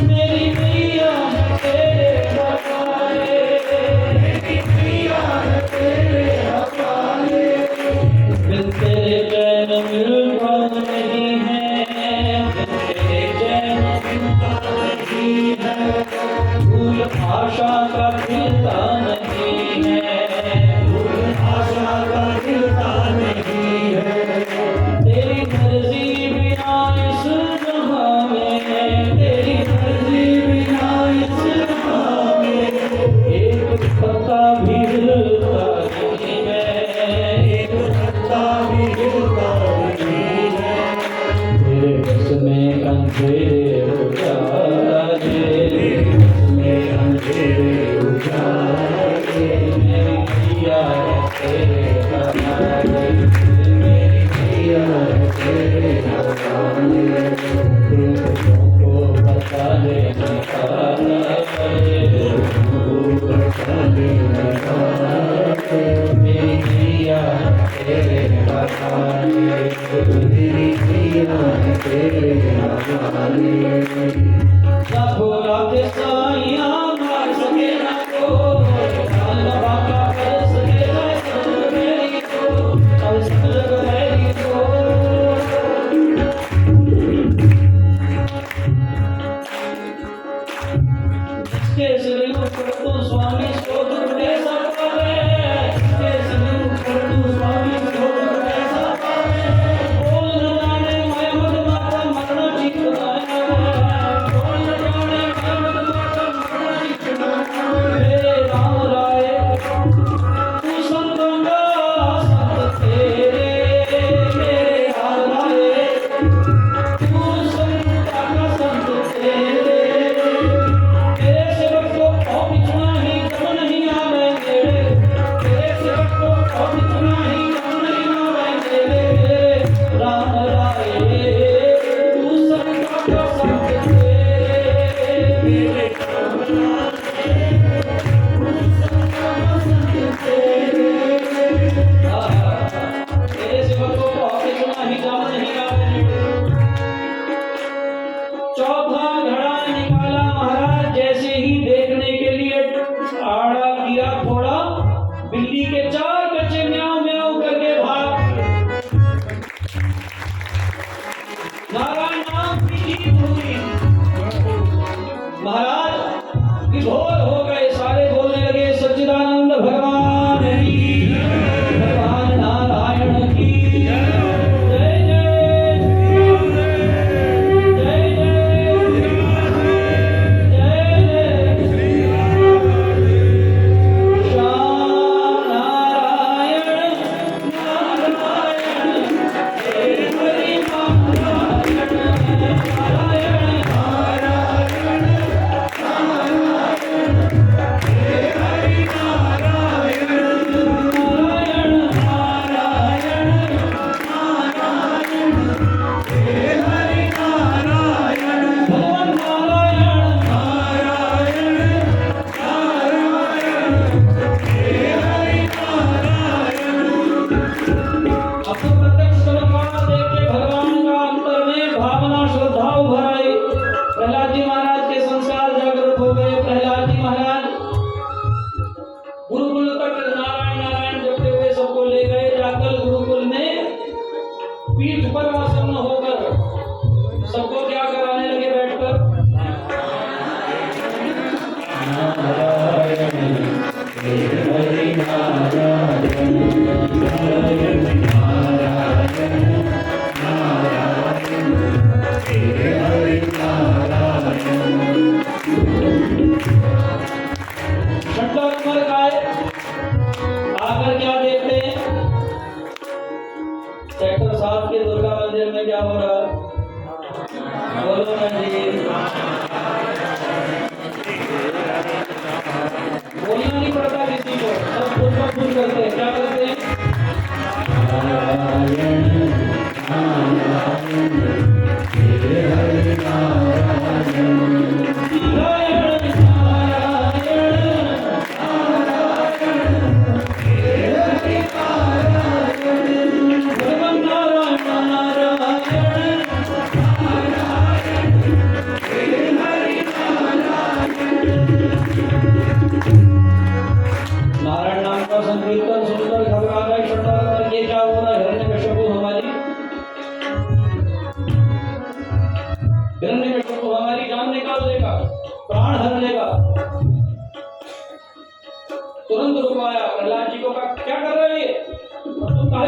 मेरी नैया है तेरे हवाले, मेरी नैया है तेरे हवाले। बिन तेरे चैन मिलता नहीं है, बिन तेरे चैन मिलता नहीं है। फूल आशा का खिलता नहीं है, फूल आशा का खिलता नहीं है। तेरी मर्जी बिना इस जहां में, तेरी मर्जी बिना इस जहां में एक पत्ता भी हिलता नहीं है, एक पत्ता भी हिलता नहीं है। तेरे बस में अंधेरे उजाले, तेरे बस में अंधेरे उजाले। मेरी नैया है तेरे हवाले, मेरी नैया है तेरे हवाले। दूतों को बचाने में काले, दूतों को बचाने में काले। मेरी नैया है तेरे हवाले, मेरी नैया है तेरे हवाले। लाखों लाख साइयां मार सके ना कोई, अल्लाह का कर सके ना कोई मेरी को, और सब जग मेरी को। जिसके सिर ऊपर तू स्वामी सो दुख ऐसा पावे, जिसके सिर ऊपर तू स्वामी सो दुख ऐसा पावे। बोल न जाने मैं मद माता मरना ठीक बनाया, बोल न जाने मैं मद माता मरना ठीक बनाया। हे राम राय तू संतों का संत तेरे, मेरे हाल राय तू संत का संत तेरे। तेरे सेवक को कौन इतना ही कम नहीं आवे तेरे, तेरे सेवक को कौन इतना ही कम नहीं आवे तेरे। राम राय तू संत का संत तेरे, मेरे राम राय तू संत का संत तेरे। तेरे सेवक को कौन इतना ही कम नहीं आवे। चौथा घड़ा निकाला महाराज, जैसे ही देखने के लिए आड़ा किया थोड़ा, बिल्ली के चार बच्चे म्याऊं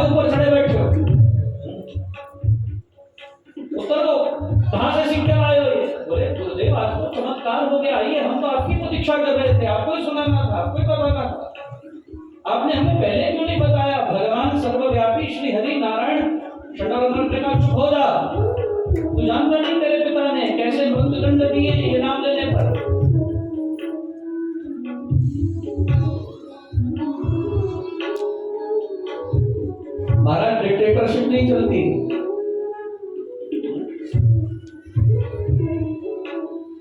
काहे ऊपर चढ़े बैठे हो? उत्तर दो, कहां से सीख कर आए हो ये? बोले गुरुदेव आज तो चमत्कार हो गया, आइए हम तो आपकी प्रतीक्षा कर रहे थे, आपको ही सुनाना था, आपको ही बताना था, आपने हमें पहले क्यों नहीं बताया? भगवान सर्वव्यापी श्री हरि नारायण षडानंद ने कहा चुप हो जा, तू जानता नहीं तेरे पिता ने कैसे मृत्युदंड दिए ये नाम लेने पर। महाराज डिक्टेटरशिप नहीं चलती,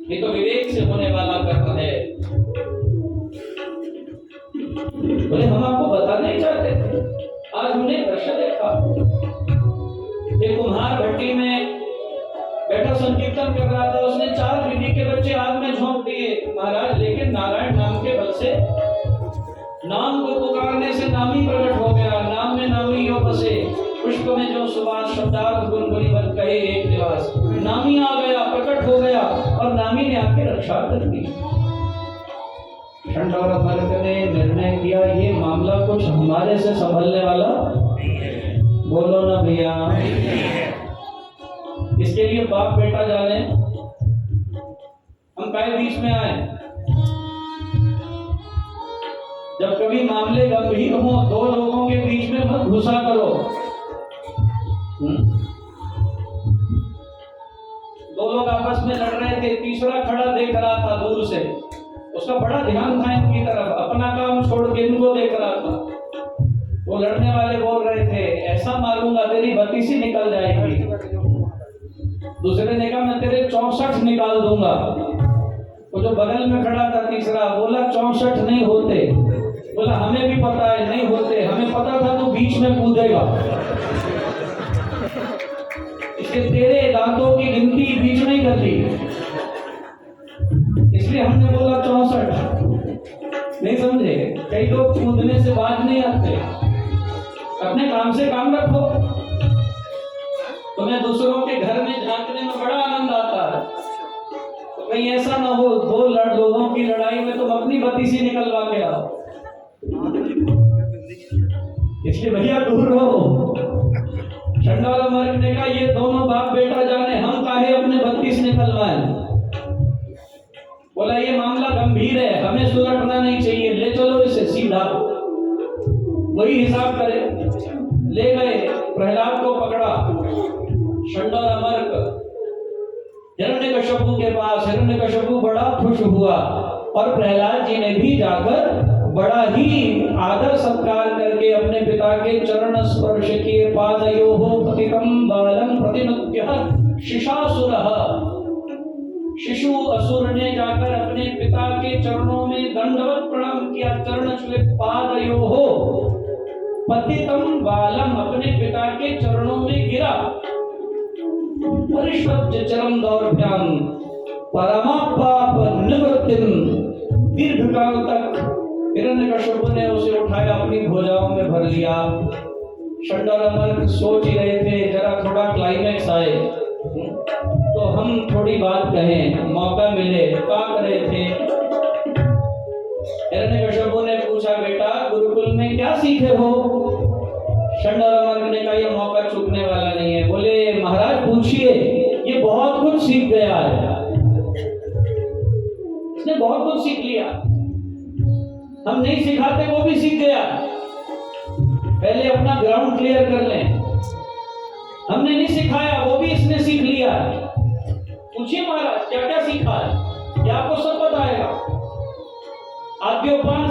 ये तो विवेक से होने वाला कर्म है। बोले हम आपको बताना नहीं चाहते थे, आज हमने दृश्य देखा, एक कुम्हार भट्टी में बैठा संकीर्तन कर रहा था, उसने 4 बीबी के बच्चे आग में झोंक दिए महाराज, लेकिन नारायण नाम के बल से नाम को पुकारने से नामी प्रकट हो गया, नाम में नामी यो बसे, पुष्प में जो सुवास, शब्दार्थ गुनगुनी बन कहे एक निवास, नामी आ गया, प्रकट हो गया और नामी ने आके रक्षा कर दी। षंडौर मर्ग ने निर्णय किया ये मामला कुछ हमारे से संभलने वाला, बोलो ना भैया। इसके लिए बाप बेटा जाने हम काहे बीच में आए। जब कभी मामले गंभीर हो 2 लोगों के बीच में मत घुसा करो। 2 लोग आपस में लड़ रहे थे, तीसरा खड़ा देख रहा था दूर से, उसका बड़ा ध्यान था इनकी तरफ, अपना काम छोड़ के इनको देख रहा था। वो लड़ने वाले बोल रहे थे ऐसा मारूंगा तेरी 32 निकल जाएगी, दूसरे ने कहा मैं तेरे 64 निकाल दूंगा। वो जो बगल में खड़ा था तीसरा बोला 64 नहीं होते, बोला हमें भी पता है नहीं होते, हमें पता था तू बीच में कूदेगा, इसलिए तेरे दांतों की गिनती बीच में ही कर दी, इसलिए हमने बोला 64। नहीं समझे? कई लोग कूदने से बात नहीं आते, अपने काम से काम रखो। तुम्हें दूसरों के घर में झांकने में बड़ा आनंद आता है, तो कहीं ऐसा ना हो 2 लोगों की लड़ाई में तुम अपनी 32 निकलवा के आओ, इसलिए भैया दूर रहो। षंडौर मर्ग ने कहा ये दोनों बाप बेटा जाने, हम काहे अपने 32 निकलवाएं। बोला ये मामला गंभीर है, हमें सुलझना नहीं चाहिए, ले चलो इसे सीधा। वही हिसाब करे, ले गए, प्रहलाद को पकड़ा, षंडौर मर्ग हिरण्यकश्यपु के पास, हिरण्यकश्यपु बड़ा खुश हुआ और प्रहलाद जी ने भी जाकर बड़ा ही आदर सत्कार करके अपने पिता के चरण स्पर्श किए। पादयोः पतितं बालं प्रतिनुद्यः शिशासुरः, शिशु असुर ने जाकर अपने पिता के चरणों में दंडवत प्रणाम किया, चरण छुए। पादयोः पतितं बालम, अपने पिता के चरणों में गिरा। परिष्वज्य चरम दौर्भ्याम परमापाप निवृत्तिम, दीर्घकाल तक हिरण्यकश्यप ने उसे उठाया, अपनी भुजाओं में भर लिया। षंडौर मर्ग सोच ही रहे थे जरा थोड़ा क्लाइमैक्स आए तो हम थोड़ी बात कहें, मौका मिले, क्या कर रहे थे। हिरण्यकश्यप ने पूछा बेटा गुरुकुल में क्या सीखे हो? षंडौर मर्ग ने कहा यह मौका चूकने वाला नहीं है। बोले महाराज पूछिए, ये बहुत कुछ सीख गया है, इसने बहुत कुछ सीख लिया, हम नहीं सिखाते वो भी सीख गया। पहले अपना ग्राउंड क्लियर कर लें, हमने नहीं सिखाया वो भी इसने सीख लिया। पूछिए महाराज क्या क्या सीखा है, ये आपको सब बताएगा। आद्योपान